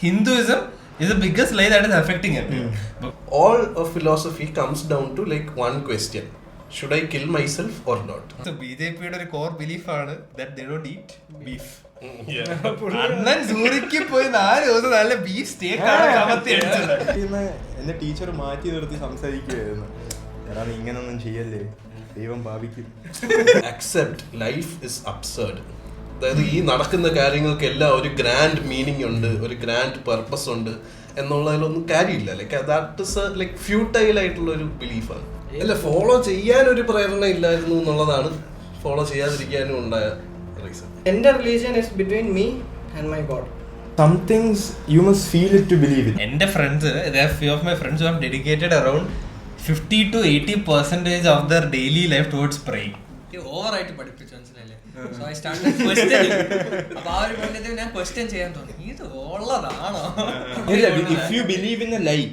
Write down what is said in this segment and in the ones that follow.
Hinduism is the biggest lie that is affecting everyone. All of philosophy comes down to like one question: should I kill myself or not? So BJPയുടെ ഒരു core belief ആണ് that they don't eat beef. അണ്ണൻ സൂര്യക്ക് പോയി 4 ദിവസം നല്ല beef സ്റ്റേക്ക് ആണ് കമത്തി അടിച്ചത്. എന്റെ ടീച്ചർ മാറ്റി നിർത്തി സംസാരിക്കുകയായിരുന്നു, എടാ നീ ഇങ്ങനൊന്നും ചെയ്യല്ലേ, ദൈവം ഭാവിക്കും. Accept life is absurd. അതായത് ഈ നടക്കുന്ന കാര്യങ്ങൾക്കെല്ലാം ഒരു ഗ്രാൻഡ് മീനിങ് ഉണ്ട്, ഒരു ഗ്രാൻഡ് പർപ്പസ് ഉണ്ട് എന്നുള്ളതിലൊന്നും കാര്യമില്ല. Like that is like futile ആയിട്ടുള്ള ഒരു ബിലീഫാണ്. അല്ല, ഫോളോ ചെയ്യാൻ ഒരു പ്രേരണ ഇല്ലായിരുന്നു എന്നുള്ളതാണ് ഫോളോ ചെയ്യാതിരിക്കാനും ഉണ്ടായ റീസൺ. എന്റെ religion is between me and my God. Some things you must feel it to believe it. എന്റെ friends, there are few of my friends who have dedicated around 50 to 80% of their daily life towards praying. ഓവറായിട്ട് പഠിപ്പിച്ചു, മനസ്സിലല്ലേ? So I started questioning. അപ്പോൾ ആ ഒരു പോയിന്റിൽ ഞാൻ question ചെയ്യാൻ തോന്നി, ഇത് ഉള്ളതാണോ? If you believe in a lie,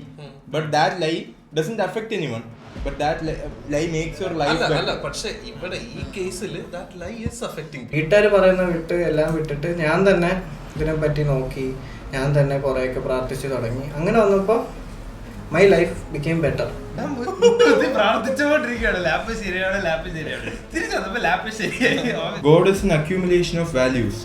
but that lie doesn't affect anyone, but that lie makes your life better. അല്ല, പക്ഷേ ഇവിടെ ഈ കേസിൽ that lie is affecting. വീട്ടുകാർ പറയുന്ന എല്ലാം വിട്ടിട്ട് ഞാൻ തന്നെ ഇതിനെപ്പറ്റി നോക്കി, ഞാൻ തന്നെ കുറേയൊക്കെ പ്രാർത്ഥിച്ചു തുടങ്ങി. അങ്ങനെ വന്നപ്പോൾ my life became better. God is an accumulation of values.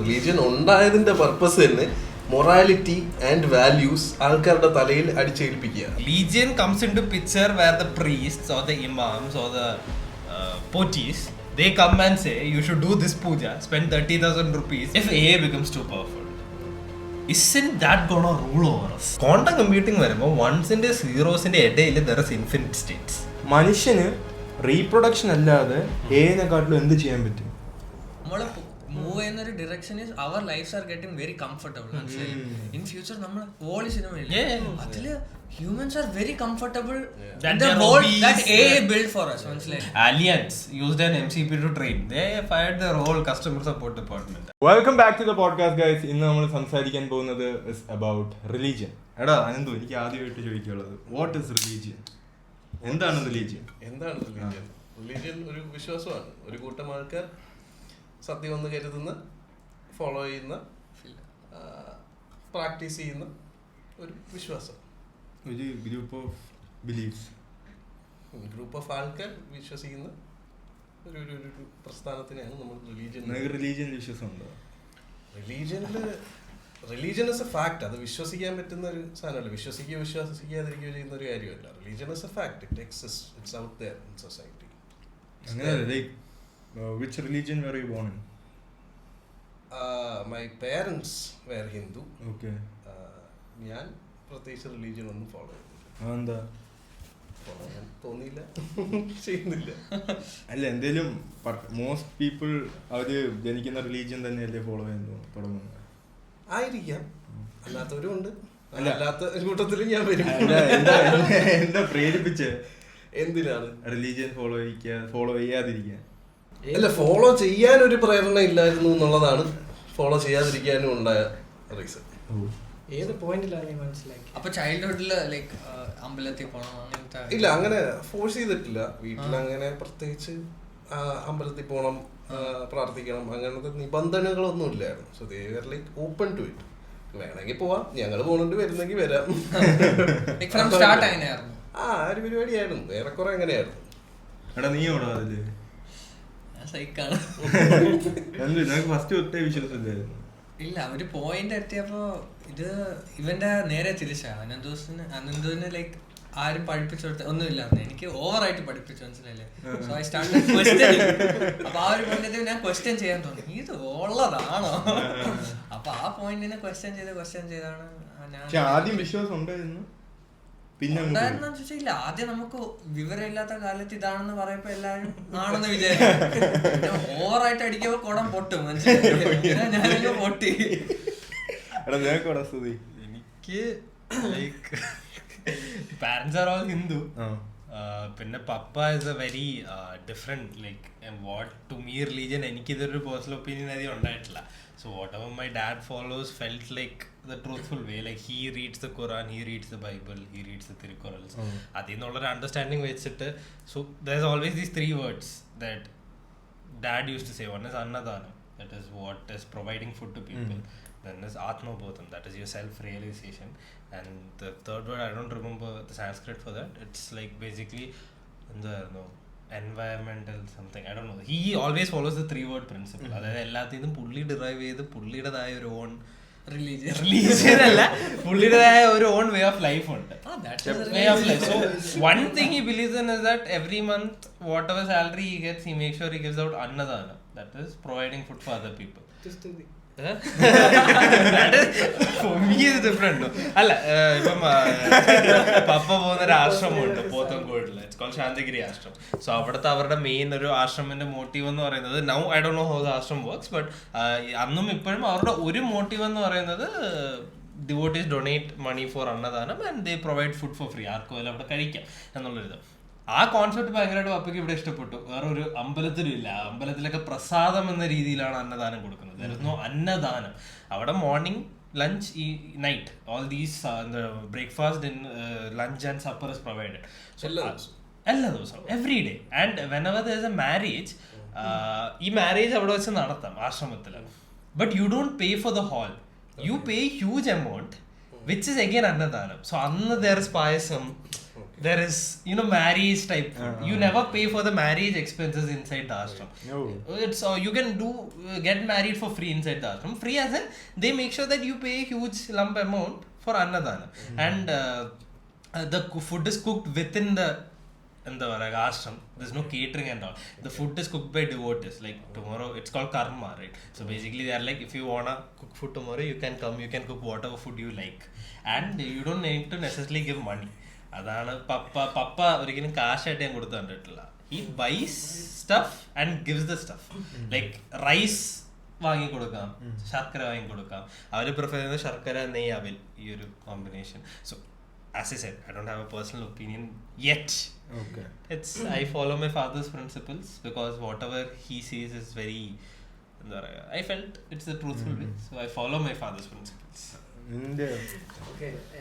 Religion ഉണ്ടായതിന്റെ പർപ്പസ് തന്നെ മൊറാലിറ്റി ആൻഡ് വാല്യൂസ് ആൾക്കാരുടെ തലയിൽ അടിച്ചേൽപ്പിക്കുക. Religion comes into picture where the priests or the imams or the potis, they come and say you should do this puja, spend 30,000 rupees if AA becomes too powerful. Isn't that gonna rule over us? Quantum computing വരുമ്പോൾ onesന്റെ zeroesന്റെ ഇടയിൽ there is infinite states. മനുഷ്യന് reproduction അല്ലാതെ ഏതിനെക്കാട്ടിലും എന്ത് ചെയ്യാൻ പറ്റും? നമ്മൾ move ചെയ്യുന്ന ഒരു direction is our lives are getting very comfortable. In future നമ്മൾ ഓൾ സിനിമയില്ലേ അതില് humans are very comfortable in the world that AA built for us. Alliance used an MCP to train. They fired their whole customer support department. Welcome back to the podcast guys. ഇന്ന് നമ്മൾ സംസാരിക്കാൻ പോകുന്നത് is about religion. എടാ അനന്തു, എനിക്ക് ആദ്യമായിട്ട് ചോദിക്കാനുള്ളത്, what is religion? എന്താണ് religion? Religion ഒരു വിശ്വാസമാണ്. ഒരു കൂട്ടം ആൾക്കാർ സത്യം എന്ന് കരുതുന്ന, ഫോളോ ചെയ്യുന്ന, പ്രാക്ടീസ് ചെയ്യുന്ന ഒരു വിശ്വാസം. ഒരു group of beliefs, group of ആൾക്കാർ വിശ്വസിക്കുന്ന ഒരു പ്രസ്ഥാനത്തിനെയാണ് നമ്മൾ റിലീജിയൻ. റിലീജിയൻ വിശ്വാസമുണ്ടോ? Religion is a fact. അത് വിശ്വസിക്കാൻ പറ്റുന്ന ഒരു സാധനമല്ല. വിശ്വസിക്കാതിരിക്കുകയോ ചെയ്യുന്ന ഒരു കാര്യമല്ല. Religion is a fact. It exist. It's out there in society. അങ്ങനെയല്ല. Like which religion were you born in? My parents were Hindu. Okay. ഞാൻ പ്രത്യേകിച്ച് റിലീജിയൻ ഒന്നും ഫോളോ ചെയ്തില്ല. എന്താ ഫോളോ ചെയ്യാൻ തോന്നിയില്ല, ചെയ്യുന്നില്ല. അല്ല, എന്തേലും മോസ്റ്റ് പീപ്പിൾ അവര് ജനിക്കുന്ന റിലീജിയൻ തന്നെയല്ലേ ഫോളോ ചെയ്യാൻ തുടങ്ങുന്നത്? ആയിരിക്കാം, അല്ലാത്തവരും ഉണ്ട്. അല്ലാത്ത കൂട്ടത്തിലും ഞാൻ വരും. എന്താ പ്രേരിപ്പിച്ച് എന്തിനാണ് റിലീജിയൻ ഫോളോ ചെയ്യാതിരിക്കാൻ? അല്ല, ഫോളോ ചെയ്യാൻ ഒരു പ്രേരണ ഇല്ലായിരുന്നു എന്നുള്ളതാണ് ഫോളോ ചെയ്യാതിരിക്കാനും ഉണ്ടായ റീസൺ. ഏത് പോയിന്റിലാണ് നീ മനസ്സിലാക്കി? അപ്പൊ ചൈൽഡ്ഹുഡില് ലൈക്ക് അമ്പലത്തിൽ പോകണം അങ്ങനത്തെ? ഇല്ല, അങ്ങനെ ഫോഴ്സ് ചെയ്തിട്ടില്ല. വീട്ടിലങ്ങനെ പ്രത്യേകിച്ച് അമ്പലത്തിൽ പോകണം, പ്രാർത്ഥിക്കണം, അങ്ങനത്തെ നിബന്ധനകളൊന്നും ഇല്ലായിരുന്നു. So they were like open to it. വേണമെങ്കിൽ പോവാം, ഞങ്ങൾ പോകുന്നുണ്ട്, വരുന്നെങ്കിൽ വരാം. ഒരു പരിപാടിയായിരുന്നു. ഏറെക്കുറെ അങ്ങനെയായിരുന്നു. എടാ നീ ഓടാ അതില്? ഫസ്റ്റ് ഒറ്റ വിശ്വാസമില്ലായിരുന്നു. ഇല്ല, ഒരു പോയിന്റ് എത്തിയപ്പോ ഇത് ഇവന്റെ നേരെ തിരിച്ചാ. അനന്തുവിന് ലൈക്ക് ആരും പഠിപ്പിച്ചു കൊടുത്ത ഒന്നുമില്ല, എനിക്ക് ഓവറായിട്ട് പഠിപ്പിച്ചു, മനസ്സിലല്ലേ? So I started questioning. അപ്പൊ ആ ഒരു പോയിന്റിൽ ഞാൻ ക്വസ്റ്റ്യൻ ചെയ്യാൻ തോന്നി, ഇത് ഉള്ളതാണോ? അപ്പൊ ആ പോയിന്റിനെ ക്വസ്റ്റ്യൻ ചെയ്താണ് ഞാൻ. ആദ്യം വിശ്വാസം ഉണ്ടായിരുന്നു, പിന്നെ ചോദിച്ചില്ല. ആദ്യം നമുക്ക് വിവരമില്ലാത്ത കാലത്ത് ഇതാണെന്ന് പറയപ്പോ എല്ലാരും ആണെന്ന് വിചാരിക്കും. ഓവറായിട്ട് അടിക്കുമ്പോ കുടം പൊട്ടും, മനസ്സിലായി? ഞാനൊക്കെ പൊട്ടി. എനിക്ക് like parents are all Hindu. പിന്നെ പപ്പ is a very different like what to me religion. എനിക്കിതൊരു പേഴ്സണൽ ഒപ്പീനിയൻ അധികം ഉണ്ടായിട്ടില്ല. So whatever my dad follows felt like the truthful way. Like he reads the Quran, he reads the Bible, he reads the Tirukkurals. Adinnolla understanding vechitte. So there's always these 3 words that dad used to say. One is annadhanam, that is what is providing food to people. then there's Atmabodham, that is your self-realization, and the third word, I don't remember the Sanskrit for that, it's like basically environmental something, I don't know. He always follows the 3-word principle. അതായത് എല്ലാത്തിനും പുള്ളി derive ചെയ്ത് പുള്ളിയുടേതായ ഒരു on religion അല്ല, പുള്ളിയുടേതായ ഒരു on way of life ഉണ്ട്. Way of life. So one thing he believes in is that every month whatever salary he gets, he makes sure he gives out annadana, that is providing food for other people. That is, for me is different. അല്ല ഇപ്പം പപ്പ പോകുന്ന ഒരു ആശ്രമമുണ്ട് പോത്തൻകോടിൽ, it's called Shanthigiri ആശ്രമം. So അവിടുത്തെ അവരുടെ main ഒരു ആശ്രമിന്റെ motive എന്ന് പറയുന്നത്, now I don't know how the ashram works, but അന്നും ഇപ്പോഴും അവരുടെ ഒരു മോട്ടീവ് എന്ന് പറയുന്നത് devotees donate money for അന്നദാനം and they provide food for free. ആർക്കും അതിൽ അവിടെ കഴിക്കാം എന്നുള്ളൊരിത്. ആ കോൺസെപ്റ്റ് ഭയങ്കരമായിട്ട് പപ്പയ്ക്ക് ഇവിടെ ഇഷ്ടപ്പെട്ടു. വേറെ ഒരു അമ്പലത്തിലും ഇല്ല. അമ്പലത്തിലൊക്കെ പ്രസാദം എന്ന രീതിയിലാണ് അന്നദാനം കൊടുക്കുന്നത്. There is no അന്നദാനം. അവിടെ morning, lunch, night, all these the breakfast and lunch and supper is provided. So എല്ലാ ദിവസവും every day, and whenever there is a marriage, ഈ മാരേജ് അവിടെ വെച്ച് നടത്താം ആശ്രമത്തിൽ, but you don't pay for the hall. You pay huge amount, which is again annadhanam. So anna there is payasam, there is marriage type food. You never pay for the marriage expenses inside the ashram. It's you can get married for free inside the ashram. Free as in they make sure that you pay a huge lump amount for annadhanam, and the food is cooked within the ashram. There's no catering and all. The food is cooked by devotees. Like tomorrow, it's called karma, right? So basically they are like, if you wanna cook food tomorrow, you can come, you can cook whatever food you like, and you don't need to necessarily give money. അതാണ് പപ്പ ഒരിക്കലും കാശായിട്ട് ഞാൻ കൊടുത്തു കണ്ടിട്ടില്ല. He buys stuff and gives the stuff. Like rice വാങ്ങി കൊടുക്കാം, ശർക്കര വാങ്ങി കൊടുക്കാം. അവര് പ്രിഫർ ചെയ്യുന്നത് ശർക്കര നെയ്യ് അവിൽ, ഈ ഒരു combination. So as I said, I don't have a personal opinion yet. Okay. I follow my father's principles because whatever he says is very, I felt it's the truthful way, so I follow my father's principles.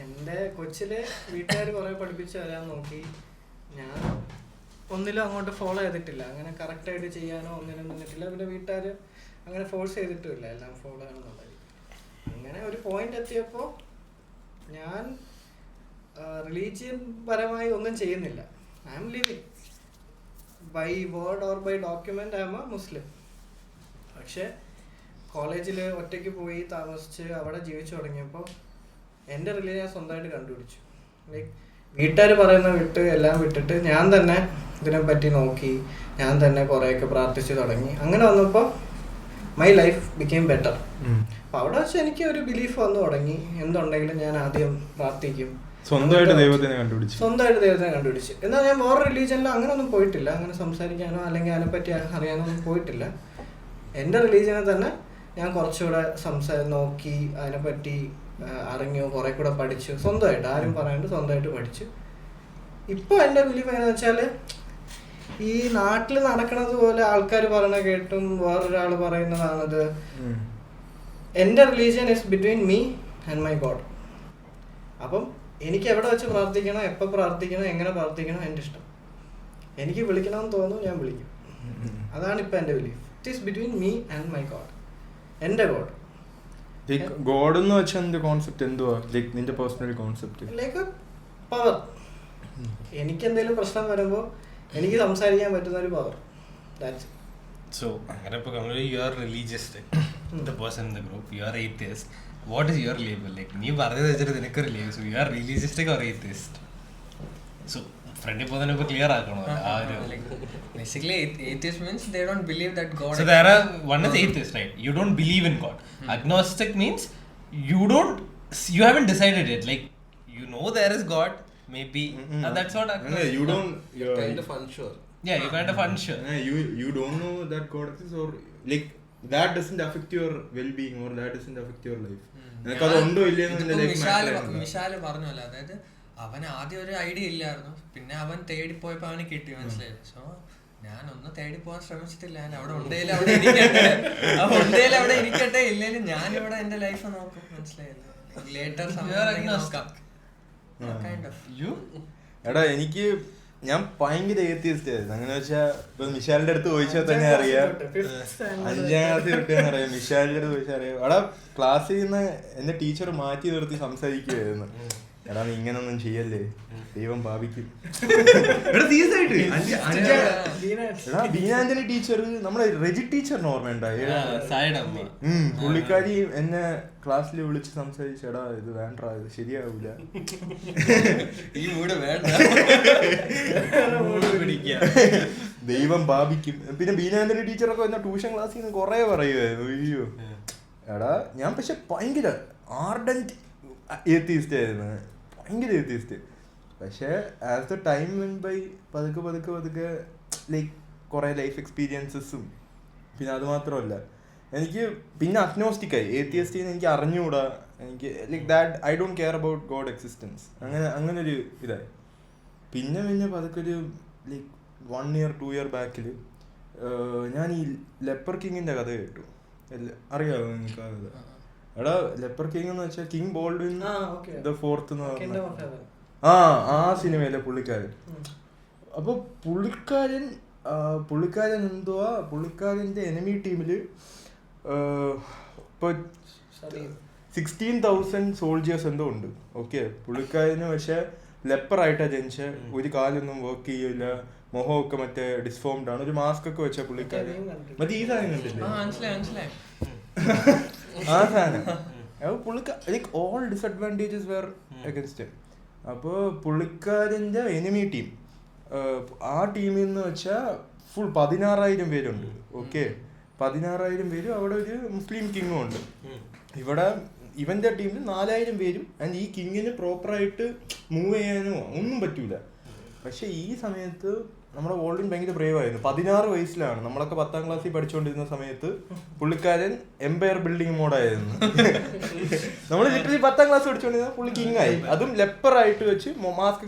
എൻ്റെ കൊച്ചിലെ വീട്ടുകാർ കുറെ പഠിപ്പിച്ചു തരാൻ നോക്കി, ഞാൻ ഒന്നിലും അങ്ങോട്ട് ഫോളോ ചെയ്തിട്ടില്ല. അങ്ങനെ കറക്റ്റായിട്ട് ചെയ്യാനോ ഒന്നിനും നിന്നിട്ടില്ല. പിന്നെ വീട്ടുകാർ അങ്ങനെ ഫോഴ്സ് ചെയ്തിട്ടുമില്ല എല്ലാം ഫോളോ ചെയ്യണമെന്നുള്ളത്. അങ്ങനെ ഒരു പോയിന്റ് എത്തിയപ്പോൾ ഞാൻ റിലീജിയൻ പരമായി ഒന്നും ചെയ്യുന്നില്ല. I am living by word or by document I am a Muslim. പക്ഷേ കോളേജിൽ ഒറ്റയ്ക്ക് പോയി താമസിച്ച് അവിടെ ജീവിച്ചു തുടങ്ങിയപ്പോൾ എൻ്റെ റിലീജിയൻ ഞാൻ സ്വന്തമായിട്ട് കണ്ടുപിടിച്ചു. ലൈക്ക് വീട്ടുകാർ പറയുന്ന എല്ലാം വിട്ടിട്ട് ഞാൻ തന്നെ ഇതിനെപ്പറ്റി നോക്കി, ഞാൻ തന്നെ കുറേയൊക്കെ പ്രാർത്ഥിച്ച് തുടങ്ങി. അങ്ങനെ വന്നപ്പോൾ മൈ ലൈഫ് ബിക്കെയിം ബെറ്റർ. അപ്പോൾ അവിടെ വെച്ച് എനിക്ക് ഒരു ബിലീഫ് വന്നു തുടങ്ങി. എന്തുണ്ടെങ്കിലും ഞാൻ ആദ്യം പ്രാർത്ഥിക്കും, സ്വന്തമായിട്ട് ദൈവത്തിനെ കണ്ടുപിടിച്ച്. എന്നാൽ ഞാൻ വേറെ റിലീജിയനിൽ അങ്ങനെ ഒന്നും പോയിട്ടില്ല. അങ്ങനെ സംസാരിക്കാനോ അല്ലെങ്കിൽ അതിനെപ്പറ്റി അറിയാനോ ഒന്നും പോയിട്ടില്ല. എൻ്റെ റിലീജിയനെ തന്നെ ഞാൻ കുറച്ചുകൂടെ നോക്കി, അതിനെപ്പറ്റി അറിഞ്ഞു, കുറെ കൂടെ പഠിച്ചു, സ്വന്തമായിട്ട് ആരും പറയാണ്ട് സ്വന്തമായിട്ട് പഠിച്ചു. ഇപ്പോൾ എൻ്റെ ബിലീഫ് എങ്ങനെയാണെന്ന് വെച്ചാൽ, ഈ നാട്ടിൽ നടക്കുന്നത് പോലെ ആൾക്കാർ പറയണ കേട്ടും വേറൊരാൾ പറയുന്നതാണത്. എൻ്റെ religion is between me and my God. അപ്പം എനിക്ക് എവിടെ വെച്ച് പ്രാർത്ഥിക്കണം, എപ്പോൾ പ്രാർത്ഥിക്കണം, എങ്ങനെ പ്രാർത്ഥിക്കണം എൻ്റെ ഇഷ്ടം. എനിക്ക് വിളിക്കണമെന്ന് തോന്നുന്നു, ഞാൻ വിളിക്കും. അതാണ് ഇപ്പം എൻ്റെ belief. It is between me and my God, എൻ്റെ ഗോഡ്. ഗോഡ് എന്ന് വെച്ചാൽ എൻ്റെ കോൺസെപ്റ്റ് എന്തുവാ? ലൈക്ക് നിന്റെ പേഴ്സണൽ കോൺസെപ്റ്റ്, ലൈക്ക് പവർ. എനിക്ക് എന്തെങ്കിലും പ്രശ്നം വരുമ്പോൾ എനിക്ക് സംസാരിക്കാൻ പറ്റുന്ന ഒരു പവർ. So അങ്ങനെ ഇപ്പോൾ you are religious, the person in the group, you are atheist. What is your label? Like നീ പറഞ്ഞത് വെച്ചിട്ട് നിനക്കൊരു label. So you are religioustic or atheist? So ഫ്രണ്ടിൽ പോകുന്നതിന് ഇപ്പോൾ clear ആക്കണോ? Basically atheist means they don't believe that God. So there are, one is atheist, right? You don't believe in God. Agnostic means you haven't decided it. Like you know there is God, maybe, and that's what agnostic. You don't, you're kind of unsure. Yeah, you're kind of unsure. You don't know that God exists, or like that doesn't affect your well-being, or that doesn't affect your life. Vishal പറഞ്ഞല്ലോ, അതായത് അവന് ആദ്യം ഒരു idea ഇല്ലായിരുന്നു, പിന്നെ അവൻ തേടിപ്പോയപ്പോ അവന് കിട്ടി, മനസ്സിലായി. സോ ഞാനൊന്നും തേടി പോകാൻ ശ്രമിച്ചിട്ടില്ല. ഞാൻ അവിടെ ഉണ്ടേലും അവിടെ ഇരിക്കട്ടെ, ഇല്ലേലും ഞാനിവിടെ എന്റെ ലൈഫ് നോക്കും, മനസ്സിലായില്ലേ. ലേറ്റർ സമയം നോക്കാം. എടാ എനിക്ക് ഞാൻ ഭയങ്കര ഏത്തിയസ്റ്റ് ആയിരുന്നു. അങ്ങനെ വെച്ചാൽ ഇപ്പൊ മിഷാലിന്റെ അടുത്ത് ചോദിച്ചാൽ തന്നെ അറിയാം, 5ാം ക്ലാസ്സിൽ തൊട്ടേന്ന് അറിയാം. മിഷാലിന്റെ അടുത്ത് ചോദിച്ചാൽ അറിയാം. അവിടെ ക്ലാസ്സിൽ നിന്ന് എന്റെ ടീച്ചർ മാറ്റി നിർത്തി സംസാരിക്കുമായിരുന്നു. എടാ നീ ഇങ്ങനൊന്നും ചെയ്യല്ലേ, ദൈവം ഭാവിക്കും. എടാ ബീനാന്റണി ടീച്ചർ, നമ്മുടെ റെജി ടീച്ചറിന് ഓർമ്മയുണ്ടായി. പുള്ളിക്കാരി എന്നെ ക്ലാസ്സിൽ വിളിച്ച് സംസാരിച്ചു, എടാ ഇത് വേണ്ട, ഇത് ശരിയാവൂല, ഈ മൂട് വേണ്ട, ദൈവം ഭാവിക്കും. പിന്നെ ബീനാന്റണി ടീച്ചറൊക്കെ വന്ന ട്യൂഷൻ ക്ലാസ്സിൽ നിന്ന് കുറെ പറയുമായിരുന്നു. അയ്യോ എടാ ഞാൻ പക്ഷെ ഭയങ്കര ആർഡന്റ് ഏത്തിയിസ്റ്റ് ആയിരുന്നു, ഭയങ്കര ഏത്തിയിസ്റ്റ്. പക്ഷേ as the time when by പതുക്കെ പതുക്കെ പതുക്കെ ലൈക്ക് കുറേ ലൈഫ് എക്സ്പീരിയൻസസും, പിന്നെ അത് മാത്രമല്ല എനിക്ക് പിന്നെ അഗ്നോസ്റ്റിക്കായി. ഏത്തിയസ്റ്റിന്ന് എനിക്ക് അറിഞ്ഞുകൂടാ, എനിക്ക് like that I don't care about God existence, അങ്ങനൊരു ഇതായി. പിന്നെ പതുക്കെ ഒരു ലൈക്ക് 1 year 2 year ബാക്കിൽ ഞാൻ ഈ ലെപ്പർ കിങ്ങിൻ്റെ കഥ കേട്ടു. അറിയാമോ നിങ്ങൾക്ക്? എടാ ലെപ്പർ കിങ് എന്ന് വെച്ചാൽ കിങ് ബോൾഡ്വിൻ ദ ഫോർത്ത് എന്ന് പറഞ്ഞ ആ സിനിമയിലെ പുള്ളിക്കാരൻ. അപ്പൊ പുള്ളിക്കാരൻ എന്തുവാ, പുള്ളിക്കാരൻ്റെ എനിമി ടീമിൽ ഇപ്പൊ 16,000 സോൾജേഴ്സ് എന്തോ ഉണ്ട്. ഓക്കെ, പുള്ളിക്കാരന് പക്ഷെ ലെപ്പറായിട്ടാണ് ജനിച്ച, ഒരു കാലൊന്നും വർക്ക് ചെയ്യില്ല, മുഖമൊക്കെ മറ്റേ ഡിസ്ഫോംഡ് ആണ്, ഒരു മാസ്ക് ഒക്കെ വെച്ച പുള്ളിക്കാരൻ. മറ്റേ ഈ സാധനം കണ്ടില്ലേ, ആ സാധനം. Like all disadvantages were against him. അപ്പോൾ പുള്ളിക്കാരൻ്റെ എനിമി ടീം, ആ ടീമിൽ നിന്ന് വെച്ചാൽ ഫുൾ 16,000 പേരുണ്ട്. ഓക്കെ, 16,000 പേരും. അവിടെ ഒരു മുസ്ലിം കിങ്ങും ഉണ്ട്. ഇവിടെ ഇവൻ്റെ ടീമിൽ 4,000 പേരും. ആൻഡ് ഈ കിങ്ങിന് പ്രോപ്പറായിട്ട് മൂവ് ചെയ്യാനോ ഒന്നും പറ്റൂല. പക്ഷെ ഈ സമയത്ത് നമ്മുടെ വോൾഡിൻ ഭയങ്കര ബ്രേവായിരുന്നു. 16 വയസ്സിലാണ്, നമ്മളൊക്കെ 10ാം ക്ലാസ്സിൽ പഠിച്ചുകൊണ്ടിരുന്ന സമയത്ത് പുള്ളിക്കാരൻ എംപയർ ബിൽഡിംഗ് മോഡായിരുന്നു. നമ്മൾ ലിറ്ററലി 10ാം ക്ലാസ് പഠിച്ചുകൊണ്ടിരുന്ന പുള്ളി കിങ് ആയി, അതും ലെപ്പറായിട്ട് വെച്ച് മാസ്ക്.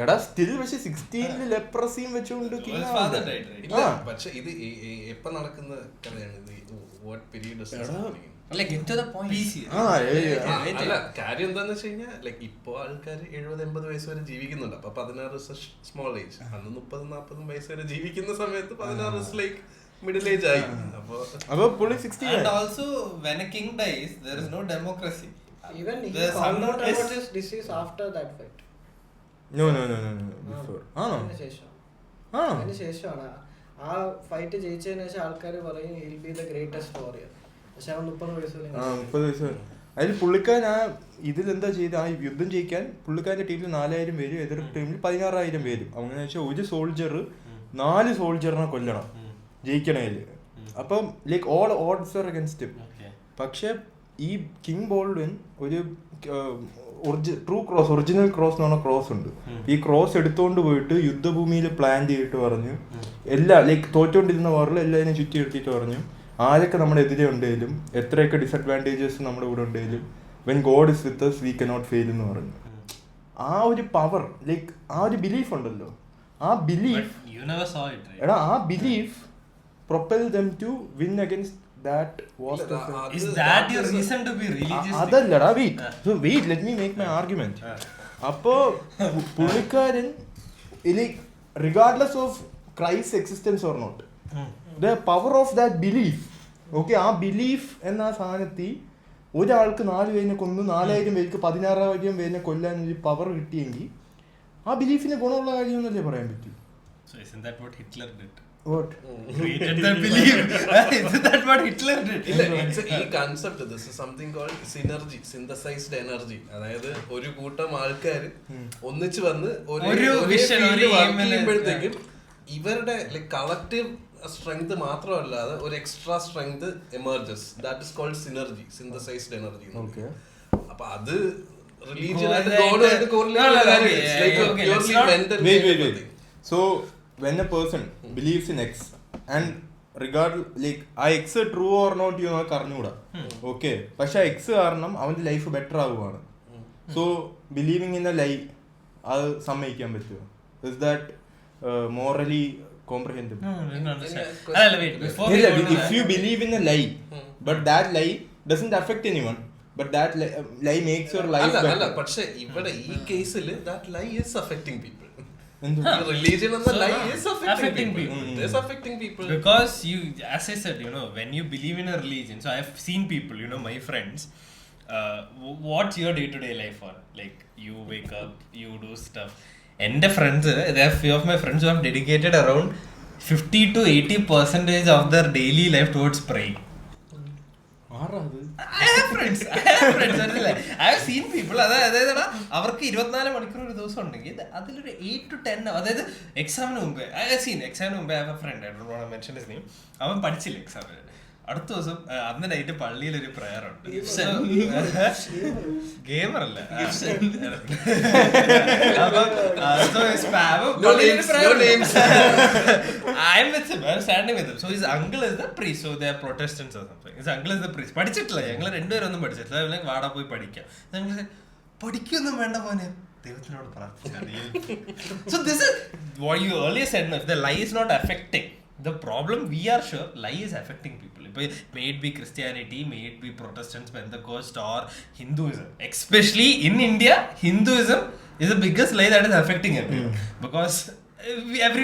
എടാ സ്റ്റിൽ പക്ഷെ 16 ലെപ്രസിയും വെച്ചുകൊണ്ട് പക്ഷെ ഇത് എപ്പോ നടക്കുന്ന കഥയാണ് ഇത്? What period? കാര്യം എന്താന്ന് വെച്ച് കഴിഞ്ഞാൽ ലൈക്ക് ഇപ്പൊ ആൾക്കാർ 70-80 വയസ്സ് വരെ ജീവിക്കുന്നുണ്ട്. അപ്പൊ 16 സ്മോൾ ഏജ്. അന്ന് 30-40 വയസ്സ് വരെ ജീവിക്കുന്ന സമയത്ത് 16 ലൈക്ക് മിഡിൽ ഏജ് ആയി. അപ്പൊ പുള്ളി 60. And also when a king dies there is no democracy. Even he found out about his disease after that fight. No before. അതിന് ശേഷമാണ് ആ ഫൈറ്റ് ജയിച്ചതിന് ശേഷം ആൾക്കാർ പറയും he'll be the greatest warrior. പക്ഷെ അവൻ 30 വയസ്സ്. അതിൽ പുള്ളിക്കാരൻ ആ ഇതിലെന്താ ചെയ്ത്, ആ യുദ്ധം ജയിക്കാൻ പുള്ളിക്കാരൻ്റെ ടീമിൽ 4,000 പേരും, എതിർ ടീമിൽ 16,000 പേരും. അങ്ങനെ വെച്ചാൽ ഒരു സോൾജർ 4 സോൾജറിനെ കൊല്ലണം ജയിക്കണേൽ. അപ്പം like all odds are against him. പക്ഷെ ഈ കിങ് ബോൾഡ്വിൻ ഒരു ട്രൂ ക്രോസ്, ഒറിജിനൽ ക്രോസ് എന്ന് പറഞ്ഞ ക്രോസ് ഉണ്ട്. ഈ ക്രോസ് എടുത്തുകൊണ്ട് പോയിട്ട് യുദ്ധഭൂമിയിൽ പ്ലാൻ ചെയ്തിട്ട് പറഞ്ഞു, എല്ലാ ലൈക്ക് തോറ്റുകൊണ്ടിരുന്ന വാറിൽ എല്ലാവരും ചുറ്റി എടുത്തിട്ട് പറഞ്ഞു, ആരൊക്കെ നമ്മുടെ എതിരെ ഉണ്ടെങ്കിലും എത്രയൊക്കെ ഡിസഡ്വാൻറ്റേജസ് നമ്മുടെ കൂടെ ഉണ്ടെങ്കിലും when God is with us we cannot fail എന്ന് പറഞ്ഞു. ആ ഒരു പവർ, ലൈക്ക് ആ ഒരു ബിലീഫ് ഉണ്ടല്ലോ, ആ ബിലീഫ് എടാ ആ belief propel them to win against that was the is that your reason to be religious? അതല്ലടാ, wait let me make my argument. അപ്പോ പുള്ളിക്കാരൻ regardless of Christ's existence or not, the power of that belief, okay, ആ belief എന്ന സാധനത്തിൽ ഒരാൾക്ക് 4 പേരിനെ കൊന്ന് 4,000 പേർക്ക് 16,000 പേരിനെ കൊല്ലാൻ ഒരു പവർ കിട്ടിയെങ്കിൽ ആ ബിലീഫിന് ഗുണമുള്ള കാര്യമെന്നല്ലേ പറയാൻ പറ്റൂ. So isn't that what Hitler did? What? Created that belief. Isn't that what Hitler did? ഈ concept this is something called synergy, synthesized energy. അതായത് ഒരു കൂട്ടം ആൾക്കാർ ഒന്നിച്ച് വന്ന് ഒരു വിഷൻ ചെയ്യുമ്പോഴത്തേക്കും ഇവരുടെ കളക്റ്റീവ് സ്ട്രെങ്ത് മാത്രമല്ലാതെ ഒരു extra strength emerges. That is called synergy, synthesized energy. അപ്പൊ അത് So when a person believes in X and like ആ X true or not നമുക്ക് അറിഞ്ഞൂടാ. ഓക്കെ, പക്ഷെ X കാരണം അവന്റെ ലൈഫ് ബെറ്റർ ആവുകയാണ്. So believing in a lie അത് സമ്മതിക്കാൻ പറ്റുമോ? Is that morally comprehensible? If you believe in a lie but that lie doesn't affect anyone, but that lie makes your life better. പക്ഷെ ഇവിടെ ഈ കേസിൽ that lie is affecting people. എന്ത് Religion and the lie is affecting people. people. It is affecting people. Because you, as I said, you know, when you believe in a religion, so I've seen people, you know, my friends, what's your day-to-day life on? Like, you wake up, you do stuff. And the friends, there are few of my friends who have dedicated around 50 to 80% of their daily life towards praying. I have friends. I have seen people. അതായത് അവർക്ക് 24 മണിക്കൂർ ഒരു ദിവസം ഉണ്ടെങ്കിൽ അതിലൊരു 8 to 10 അതായത് എക്സാമിന് മുമ്പേ എക്സാമിന് മുമ്പേ I have a friend, I don't want to mention his name. അവൻ പഠിച്ചില്ല എക്സാമിന്. അടുത്ത ദിവസം അന്ന് നൈറ്റ് പള്ളിയിൽ ഒരു പ്രയർ ഉണ്ട്. ഗെയിമർ അല്ല, I'm with him, I'm standing with him. So his uncle is the priest, so they are Protestants or something. His uncle is the priest. പഠിച്ചിട്ടില്ല, ഞങ്ങൾ രണ്ടുപേരൊന്നും പഠിച്ചിട്ടില്ല. വാടാ പോയി പഠിക്കാം. ഞങ്ങൾ പഠിക്കൊന്നും വേണ്ട മോനെ, ദൈവത്തിനോട് പ്രാർത്ഥിച്ചാൽ. So this is what you earlier said, if the lie is not affecting. The problem, we are sure, lie is affecting people. May it be Christianity, may it be Protestants, Pentecost or Hinduism. Especially in India, Hinduism is the biggest lie that is affecting everyone. Because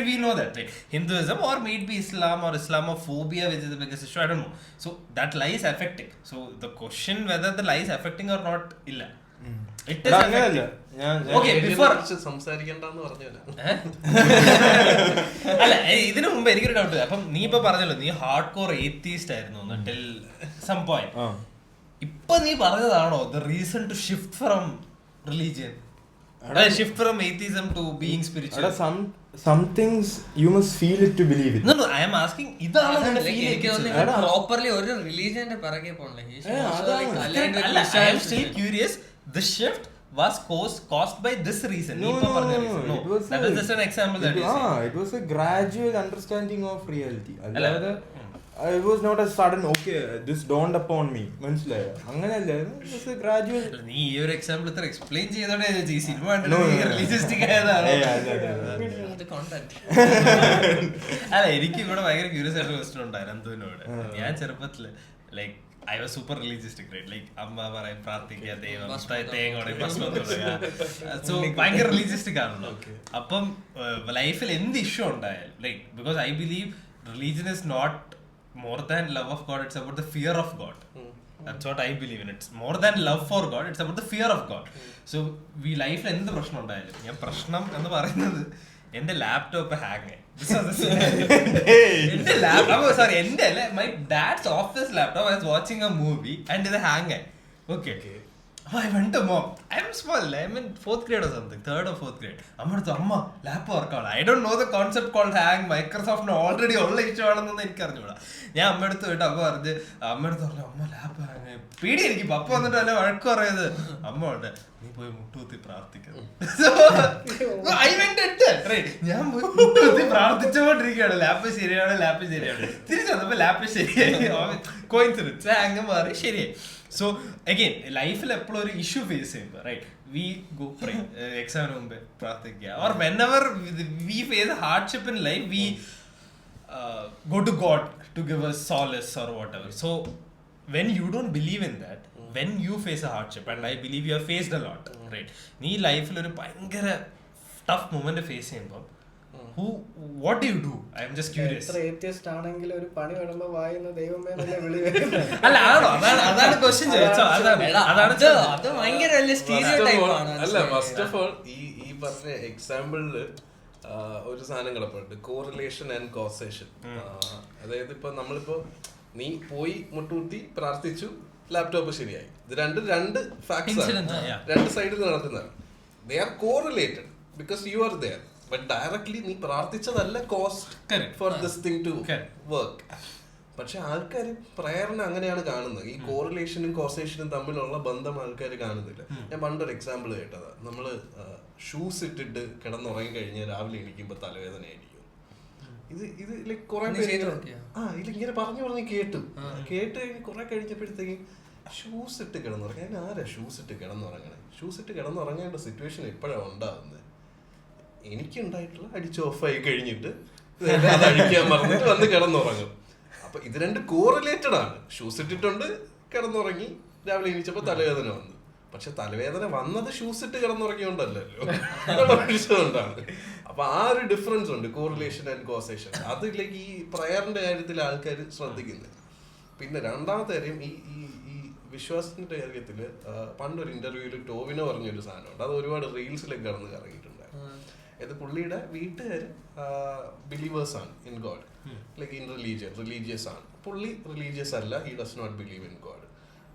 we know that, right? Hinduism, or may it be Islam or Islamophobia, which is the biggest issue, I don't know. So that lie is affecting. So the question whether the lie is affecting or not, illa. It is affecting. Okay, before സംസാരിക്കണ്ടെന്ന് പറഞ്ഞല്ലോ. അല്ല, ഇതിനു മുമ്പ് എനിക്കൊരു doubt. അപ്പം നീ ഇപ്പൊ പറഞ്ഞല്ലോ നീ ഹാർഡ് കോർ ഏത്തീസ്റ്റ് ആയിരുന്നു ടിൽ സം പോയിന്റ്. ഇപ്പൊ നീ പറഞ്ഞതാണോ the reason to shift from religion? Shift from atheism to being spiritual? Some things you must feel it to believe it. No, I am asking, ഇതാണ് നിന്റെ feel? Properly ഒരു റിലീജിയന്റെ പിറകെ പോകണല്ലേ? I am still curious. The shift was caused by this reason. No, that was just an example that you said. It was a gradual understanding of reality. It was not a sudden, okay, this dawned upon me. മനസ്സിലായോ? അങ്ങനെയല്ല, it was a gradual. നീ ഈ ഒരു example ഇത്ര explain ചെയ്തോടെ ഈ cinema റിലീജിയസ്റ്റിക് ആയതാണ്. അല്ല, എനിക്ക് ഇവിടെ ഭയങ്കര ക്യൂരിയസ് ആയിട്ട് ക്വസ്റ്റ്യൻ ഉണ്ടായിരുന്നു അന്തുവിനോട്. ഞാൻ ചെറുപ്പത്തില് like I was super religistic, right? Like അമ്മ പറയും പ്രാർത്ഥിക്കുക, ദൈവം തേങ്ങോടെ ഭക്ഷണം തുടങ്ങുക. സോ ഭയങ്കര റിലീജിയസ്റ്റിക് ആണല്ലോ. അപ്പം ലൈഫിൽ എന്ത് ഇഷ്യൂ ഉണ്ടായാലും, like because I believe religion is not more than love of God, it's about the fear of God. That's what I believe in. It's more than love for God, it's about the fear of God. So we life എന്ത് പ്രശ്നം ഉണ്ടായാലും, ഞാൻ പ്രശ്നം എന്ന് പറയുന്നത് എന്റെ laptop hang ആയി. എന്റെ ലാപ്ടോപ്പ് സോറി എന്റെ my dads office laptop I was watching a movie and ഇത് ഹാങ് ആയി. Okay. I went to mom. I'm small. I'm in 4th grade or something. 3rd or 4th grade. Amma, lap work out. I don't know the concept called hang. Microsoft already all issue ആണെന്നൊന്നും എനിക്ക് അറിഞ്ഞൂടാ. ഞാൻ അമ്മ എടുത്ത് പോയിട്ട് അമ്മ പറഞ്ഞു അമ്മ lap hang ആയി. പേടി എനിക്ക്. പപ്പ വന്നിട്ട് അല്ലെ വഴക്ക് പറയുന്നത്. അമ്മ ഉണ്ട്, നീ പോയി മുട്ടുകുത്തി പ്രാർത്ഥിക്കുന്നു. ഞാൻ പോയി മുട്ടുകുത്തി പ്രാർത്ഥിച്ചുകൊണ്ടിരിക്കുകയാണ്. ലാപ്പ് ശരിയാണ്. തിരിച്ചു വന്നപ്പോ ലാപ്പ് ശരിയായി. കോയിൻസിഡൻസ് ഹാങ് മാറി ശരിയായി. So again, ലൈഫിൽ എപ്പോഴും ഒരു ഇഷ്യൂ ഫേസ് ചെയ്യുമ്പോൾ റൈറ്റ് വി ഗോ പ്രേ, എക്സാമിന് മുമ്പേ പ്രാർത്ഥിക്കുക, or whenever we face a hardship in life we go to God to give us solace or whatever. So when you don't believe in that, when you face a hardship, and I believe you have faced a lot, right? നീ ലൈഫിൽ ഒരു ഭയങ്കര tough moment face ചെയ്യുമ്പോൾ what do you do? I am just curious. എത്ര atheist ആണെങ്കിൽ ഒരു പണി വരുമ്പോ വായുന്ന ദൈവമേ നല്ല വിളി വരുന്നത്. അല്ല അതാണ് ക്വസ്റ്റ്യൻ ചോദിച്ചത്. അത് ഭയങ്കര വലിയ സ്റ്റീരിയോടൈപ്പ് ആണ്. അല്ല, ഫസ്റ്റ് ഓഫ് ഓൾ ഈ പറഞ്ഞ എക്സാമ്പിളില് ഒരു സാധനം കിടപ്പുണ്ട്, കോറിലേഷൻ ആൻഡ് കോസേഷൻ. അതായത് ഇപ്പൊ നമ്മളിപ്പോ നീ പോയി മുട്ടുകുത്തി പ്രാർത്ഥിച്ചു, ലാപ്ടോപ്പ് ശരിയായി. ഇത് രണ്ട് ഫാക്ട്സ് ആണ്, രണ്ട് സൈഡിൽ നടക്കുന്നതാണ്. They are correlated because you are there. But directly നീ പ്രാർത്ഥിച്ചതല്ല cost for this thing to work. പക്ഷെ ആൾക്കാർ പ്രയറിനെ അങ്ങനെയാണ് കാണുന്നത്. ഈ കോറിലേഷനും കോസേഷനും തമ്മിലുള്ള ബന്ധം ആൾക്കാർ കാണുന്നില്ല. ഞാൻ പണ്ടൊരു എക്സാമ്പിൾ കേട്ടതാ. നമ്മള് ഷൂസ് ഇട്ടിട്ട് കിടന്നുറങ്ങി കഴിഞ്ഞാൽ രാവിലെ എണീക്കുമ്പോ തലവേദനയായിരിക്കും. ഇത് ലൈക്ക് കുറെ പേര് ഇതിങ്ങനെ പറഞ്ഞു കേട്ട് കഴിഞ്ഞ് കുറെ കഴിഞ്ഞപ്പോഴത്തേക്കും ഷൂസ് ഇട്ട് കിടന്നുറങ്ങാൻ ആരാ ഷൂസ് ഇട്ട് കിടന്നുറങ്ങണേ? ഷൂസ് ഇട്ട് കിടന്നുറങ്ങേണ്ട സിറ്റുവേഷൻ ഇപ്പോഴാണ് ഉണ്ടാകുന്നത്. എനിക്കുണ്ടായിട്ടുള്ള അടിച്ച് ഓഫായി കഴിഞ്ഞിട്ട് അത് അഴിക്കാൻ പറഞ്ഞിട്ട് വന്ന് കിടന്നുറങ്ങും. അപ്പൊ ഇത് രണ്ട് കോറിലേറ്റഡ് ആണ്. ഷൂസ് ഇട്ടിട്ടുണ്ട്, കിടന്നുറങ്ങി, രാവിലെ എണീച്ചപ്പോ തലവേദന വന്നു. പക്ഷെ തലവേദന വന്നത് ഷൂസ് ഇട്ട് കിടന്നുറങ്ങിയോണ്ടല്ലോ, കൊണ്ടാണ്. അപ്പൊ ആ ഒരു ഡിഫറൻസ് ഉണ്ട്, കോറിലേഷൻ ആൻഡ് കോസേഷൻ. അതിലേക്ക് ഈ പ്രയറിന്റെ കാര്യത്തിൽ ആൾക്കാർ ശ്രദ്ധിക്കുന്നത്. പിന്നെ രണ്ടാമത്തെ കാര്യം, ഈ ഈ വിശ്വാസത്തിന്റെ കാര്യത്തില് പണ്ടൊരു ഇന്റർവ്യൂവിൽ ടോവിനോ പറഞ്ഞൊരു സാധനമുണ്ട്, അത് ഒരുപാട് റീൽസിലൊക്കെ കടന്ന് കറങ്ങിയിട്ടുണ്ടായിരുന്നു. ഇത് പുള്ളിയുടെ വീട്ടുകാര് ബിലീവേഴ്സ് ആണ് in God, like in religious ആണ്. പുള്ളി റിലീജിയസ് അല്ല, he does not believe in God.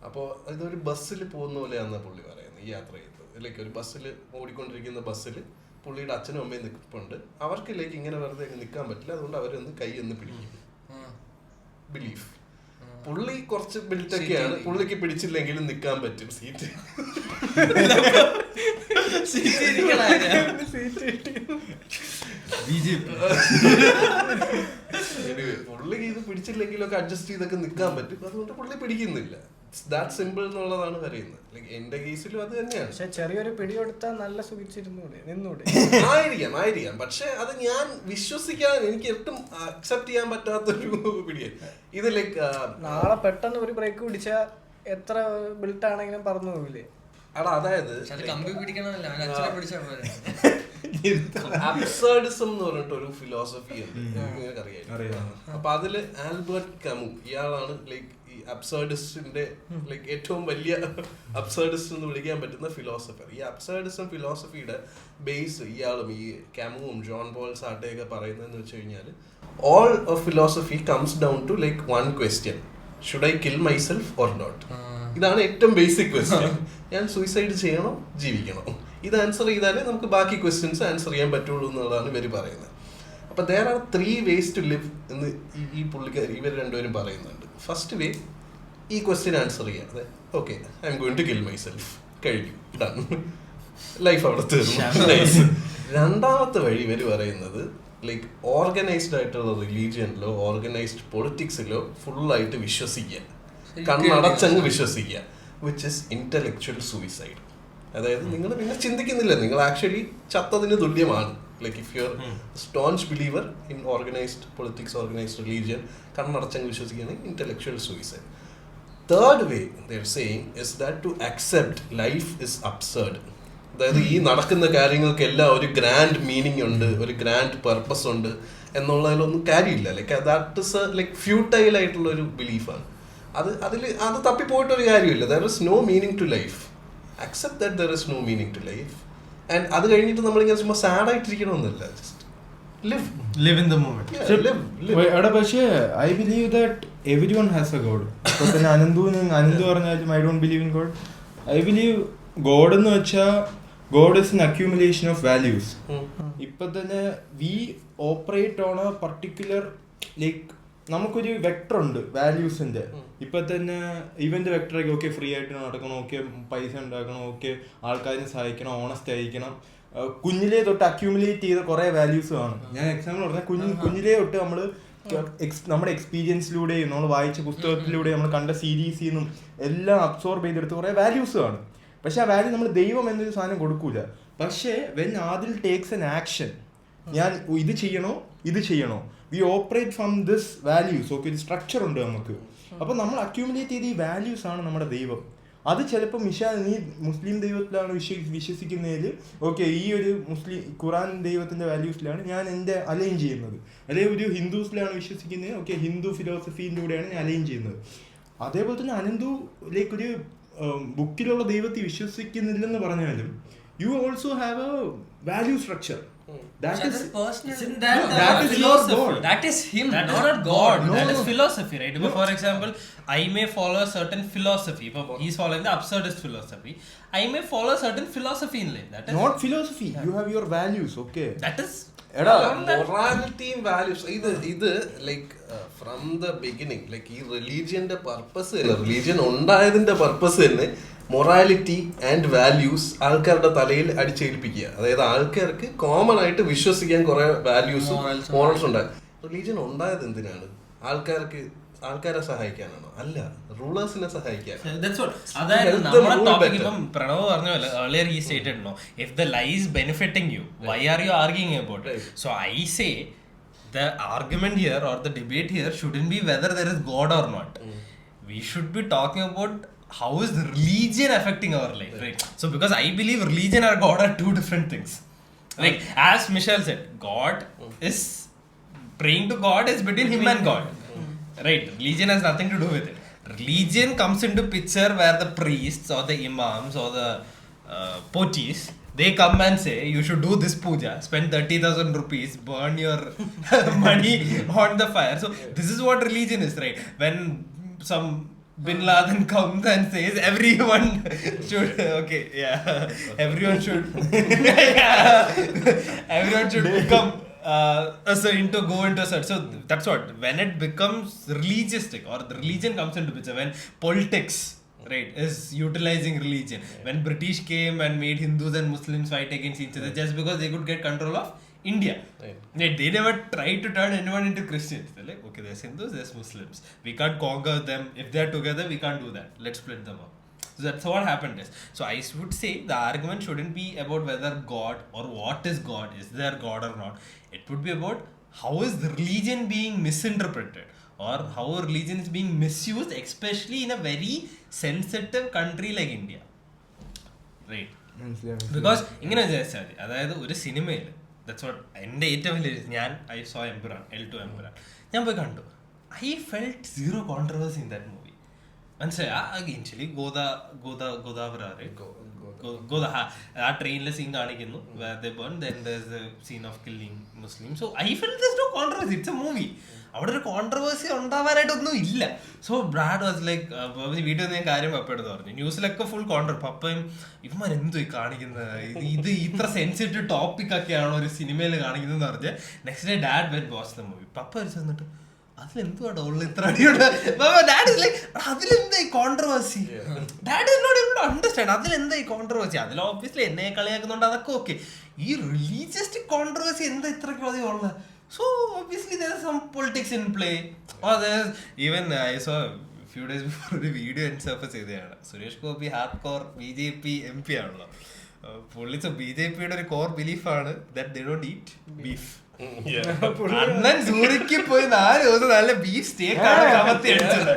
അപ്പോൾ ഇതൊരു ബസ്സിൽ പോകുന്ന പോലെയാണെന്നാണ് പുള്ളി പറയുന്നത്. ഈ യാത്ര ചെയ്തത് ലൈക്ക് ഒരു ബസ്സിൽ, ഓടിക്കൊണ്ടിരിക്കുന്ന ബസ്സിൽ പുള്ളിയുടെ അച്ഛനും അമ്മയും നിൽപ്പുണ്ട്. അവർക്ക് ലൈക്ക് ഇങ്ങനെ വെറുതെ നിൽക്കാൻ പറ്റില്ല, അതുകൊണ്ട് അവരൊന്ന് കൈ ഒന്ന് പിടിക്കും. ബിലീഫ്. പുള്ളി കുറച്ച് ബിൽറ്റൊക്കെയാണ്, പുള്ളിക്ക് പിടിച്ചില്ലെങ്കിലും നിൽക്കാൻ പറ്റും സീറ്റ്. പുള്ളിക്ക് ഇത് പിടിച്ചില്ലെങ്കിലൊക്കെ അഡ്ജസ്റ്റ് ചെയ്തൊക്കെ നിൽക്കാൻ പറ്റും, അതുകൊണ്ട് പുള്ളി പിടിക്കുന്നില്ല. ദാറ്റ് സിമ്പിൾ എന്നുള്ളതാണ് പറയുന്നത്. ലൈക്ക് എന്റെ കേസിലും അത് തന്നെയാണ്. പക്ഷെ ചെറിയൊരു പിടി കൊടുത്താൽ നല്ല സുഖിച്ചിരുന്നൂടെ, നിന്നൂടെ? ആയിരിക്കാം. പക്ഷെ അത് ഞാൻ വിശ്വസിക്കാൻ, എനിക്ക് ഒട്ടും അക്സെപ്റ്റ് ചെയ്യാൻ പറ്റാത്തൊരു പിടിയാണ് ഇത്. ലൈക്ക് നാളെ പെട്ടെന്ന് ഒരു ബ്രേക്ക് പിടിച്ചാൽ എത്ര ബിൽട്ട് ആണെങ്കിലും പറന്നു പോകില്ലേ? അതായത് കമ്പി പിടിക്കണമല്ല, അച്ഛനെ പിടിച്ചാൽ അബ്സർഡിസം എന്ന് പറഞ്ഞിട്ട് ഒരു ഫിലോസഫി ഉണ്ട്, അറിയാം. അപ്പൊ അതില് ആൽബർട്ട് കമു, ഇയാളാണ് ലൈക്ക് ഈ അബ്സർഡിസ്റ്റിന്റെ ലൈക്ക് ഏറ്റവും വലിയ അബ്സർഡിസ്റ്റ് എന്ന് വിളിക്കാൻ പറ്റുന്ന ഫിലോസഫർ. ഈ അബ്സർഡിസം ഫിലോസഫിയുടെ ബേസ് ഇയാളും ഈ കാമുവും ജോൺ പോൾ സാർട്ടെയൊക്കെ പറയുന്നതെന്ന് വെച്ച് കഴിഞ്ഞാൽ, all of philosophy comes down to like one question, should I kill myself or not? ഇതാണ് ഏറ്റവും ബേസിക് ക്വസ്റ്റ്യൻ. ഞാൻ സൂയിസൈഡ് ചെയ്യണോ ജീവിക്കണോ? ഇത് ആൻസർ ചെയ്താലേ നമുക്ക് ബാക്കി ക്വസ്റ്റ്യൻസ് ആൻസർ ചെയ്യാൻ പറ്റുള്ളൂ എന്നുള്ളതാണ് ഇവർ പറയുന്നത്. അപ്പൊ there are 3 ways to live എന്ന് ഈ പുള്ളിക്കാർ ഇവർ രണ്ടുപേരും പറയുന്നുണ്ട്. ഫസ്റ്റ് വേ, ഈ ക്വസ്റ്റ്യൻ ആൻസർ ചെയ്യാതെ okay I'm going to kill myself, കഴിഞ്ഞു, ഡൺ, ലൈഫ് അവിടെ തീർന്നു. രണ്ടാമത്തെ വഴി ഇവർ പറയുന്നത് ലൈക്ക് ഓർഗനൈസ്ഡ് ആയിട്ടുള്ള റിലീജിയനിലോ ഓർഗനൈസ്ഡ് പൊളിറ്റിക്സിലോ ഫുള്ളായിട്ട് വിശ്വസിക്കുക, കണ്ണടച്ചങ്ങ് വിശ്വസിക്കുക, വിച്ച് ഇസ് ഇന്റലക്ച്വൽ സൂയിസൈഡ്. അതായത് നിങ്ങൾ പിന്നെ ചിന്തിക്കുന്നില്ല, നിങ്ങൾ ആക്ച്വലി ചത്തതിന് തുല്യമാണ്. Like if you are staunch believer in organised politics, organised religion, കണ്ണടച്ചങ്ങ് വിശ്വസിക്കുകയാണെങ്കിൽ intellectual suicide. Third way they're saying is that to accept life is absurd. അതായത് ഈ നടക്കുന്ന കാര്യങ്ങൾക്കെല്ലാം ഒരു ഗ്രാൻഡ് മീനിങ് ഉണ്ട്, ഒരു ഗ്രാൻഡ് പർപ്പസ് ഉണ്ട് എന്നുള്ളതിലൊന്നും കാര്യമില്ല. Like that is like futile ആയിട്ടുള്ള ഒരു ബിലീഫാണ്. അത് തപ്പിപ്പോയിട്ടൊരു കാര്യമില്ല. There is no meaning to life. Accept that there is no meaning to life. And അത് കഴിഞ്ഞിട്ട് നമ്മളിങ്ങനെ ചുമ്മാ സാഡ് ആയിട്ടിരിക്കണമെന്നില്ല, just live in the moment. പക്ഷേ I believe that everyone has a God. ഇപ്പൊ തന്നെ അനന്തു പറഞ്ഞാലും I don't believe in God. I believe God എന്ന് വെച്ചാൽ God is an accumulation of values. ഇപ്പൊ തന്നെ we operate on a particular like നമുക്കൊരു vector ഉണ്ട് വാല്യൂസിന്റെ. ഇപ്പൊ തന്നെ ഇവന്റെ വെക്ടറൊക്കെ ഓക്കെ ഫ്രീ ആയിട്ട് നടക്കണം, ഓക്കെ പൈസ ഉണ്ടാക്കണം, ഓക്കെ ആൾക്കാരിനെ സഹായിക്കണം, ഓണസ്റ്റ് ആയിരിക്കണം. കുഞ്ഞിലേ തൊട്ട് അക്യൂമുലേറ്റ് ചെയ്ത കുറെ വാല്യൂസ് ആണ്. ഞാൻ എക്സാമ്പിൾ പറഞ്ഞാൽ കുഞ്ഞിലേ തൊട്ട് നമ്മള് നമ്മുടെ എക്സ്പീരിയൻസിലൂടെയും നമ്മൾ വായിച്ച പുസ്തകത്തിലൂടെയും നമ്മൾ കണ്ട സീരീസിൽ നിന്നും എല്ലാം അബ്സോർബ് ചെയ്തെടുത്ത് കുറെ വാല്യൂസ് ആണ്. പക്ഷെ ആ വാല്യൂ നമ്മൾ ദൈവം എന്നൊരു സാധനം കൊടുക്കൂല. പക്ഷേ when Adil takes an action, ഞാൻ ഇത് ചെയ്യണോ, we operate from this values. Okay, ഒരു സ്ട്രക്ചർ ഉണ്ട് നമുക്ക്. അപ്പോൾ നമ്മൾ അക്യൂമുലേറ്റ് ചെയ്ത ഈ വാല്യൂസ് ആണ് നമ്മുടെ ദൈവം. അത് ചിലപ്പോൾ നീ മുസ്ലിം ദൈവത്തിലാണ് വിശ്വസിക്കുന്നതിൽ ഓക്കെ, ഈ ഒരു ഖുറാൻ ദൈവത്തിൻ്റെ വാല്യൂസിലാണ് ഞാൻ എൻ്റെ അലൈൻ ചെയ്യുന്നത്. അല്ലെങ്കിൽ ഒരു ഹിന്ദുസിലാണ് വിശ്വസിക്കുന്നത്, ഓക്കെ ഹിന്ദു ഫിലോസഫിയിലൂടെയാണ് ഞാൻ അലൈൻ ചെയ്യുന്നത്. അതേപോലെ തന്നെ അനന്തു ലൈക്ക് ഒരു ബുക്കിലുള്ള ദൈവത്തെ വിശ്വസിക്കുന്നില്ലെന്ന് പറഞ്ഞാലും you also have A value structure. That is philosophy. That is him, not God. That is philosophy, right? For example, I may follow a certain philosophy. If he is following the absurdist philosophy, I may follow a certain philosophy in life. That is not philosophy. You have your values, okay? That is morality and values. ഇത് like from the beginning like ഈ റിലീജിയന്റെ purpose തന്നെ, religion ഉണ്ടായതിന്റെ purpose തന്നെ morality and values ആൾക്കാരുടെ തലയിൽ അടിച്ചേൽപ്പിക്കുക. അതായത് ആൾക്കാർക്ക് common ആയിട്ട് വിശ്വസിക്കാൻ കുറെ വാല്യൂസും മോറൽസ് ഉണ്ടാകും. റിലീജിയൻ ഉണ്ടായത് എന്തിനാണ്? ആൾക്കാരെ സഹായിക്കാനാണോ? അല്ല, റൂളേഴ്സിനെ സഹായിക്കാനാണ്. പ്രണവ് പറഞ്ഞ പോലെ earlier he stated, no, if the lie is benefiting you, why are you arguing about it? So I say the argument here or the debate here shouldn't be whether there is God or not. We should be talking about how is the religion affecting our life, right? So because I believe religion and God are two different things. Like as Michelle said, God is praying to God is between him and God, right? Religion has nothing to do with it. Religion comes into picture where the priests or the imams or the potis, they come and say you should do this puja, spend 30,000 rupees, burn your money on the fire. So this is what religion is, right? When some Bin Laden comes and says everyone should everyone should everyone should become a saint to go into a search. So that's what, when it becomes religious,tic or the religion comes into picture, when politics, right, is utilizing religion. When British came and made Hindus and Muslims fight against each other just because they could get control of India. They never tried to turn anyone into Christians. They're like, okay, there's Hindus, there's Muslims. We can't conquer them. If they're together, we can't do that. Let's split them up. So that's what happened is. So I would say the argument shouldn't be about whether God or what is God, is there God or not. It would be about how is the religion being misinterpreted or how religion is being misused, especially in a very sensitive country like India. Right? Because ഇങ്ങനെ വിചാരിച്ചാൽ മതി, അതായത് ഒരു സിനിമയിൽ that's what എൻ്റെ ഏറ്റവും വലിയ I so Empuraan L2 Empuraan ഞാൻ പോയി കണ്ടു. I felt zero controversy in that movie. മനസ്സിലായി? ഇനിഷ്യലി ആ ട്രെയിനിലെ സീൻ കാണിക്കുന്നു, where they burn, then there's the scene of killing Muslims. So I felt there's no controversy, it's a movie. അവിടെ ഒരു controversy ഉണ്ടാവാനായിട്ടൊന്നും ഇല്ല. So Brad was like, video ഞാൻ കാര്യം പപ്പയെടുത്ത് പറഞ്ഞു, ന്യൂസിലൊക്കെ ഫുൾ പപ്പയും ഇവന്മാർ എന്തോ കാണിക്കുന്നത്, ഇത് ഇത്ര സെൻസിറ്റീവ് ടോപ്പിക് ഒക്കെയാണോ ഒരു സിനിമയിൽ കാണിക്കുന്നതെന്ന് പറഞ്ഞ് next day dad went watch the movie. പപ്പ വരച്ച് വന്നിട്ട് അതിലെന്തുവാടോ ഉള്ള ഇത്ര അടിയുണ്ട്. അതിലെന്തായി കോൺട്രവേഴ്സി? ഡാഡ് എന്നോട് എന്നോട് അണ്ടർസ്റ്റാൻഡ്, അതിലെന്തായി കോൺട്രവേഴ്സി? അതിൽ ഓബ്വിയസ്ലി എന്നെ കളിയാക്കുന്നുണ്ട്, അതൊക്കെ ഓക്കെ. ഈ റിലീജിയസ് കോൺട്രവേഴ്സി എന്താ ഇത്രയ്ക്ക് അധികം ഉള്ളത്? So obviously there is some politics in play. Or there's even I saw a few days before ഒരു വീഡിയോ സർഫസ് ചെയ്തതാണ്. Suresh Gopi hard core BJP MP ആണല്ലോ. പുള്ളി BJPയുടെ ഒരു കോർ ബിലീഫാണ് that they don't eat beef. അണ്ണൻ സൂര്യക്ക് പോയി 4 ദിവസം നല്ല ബീഫ് സ്റ്റേക്ക് ആണ് കമത്തി അടിച്ചത്.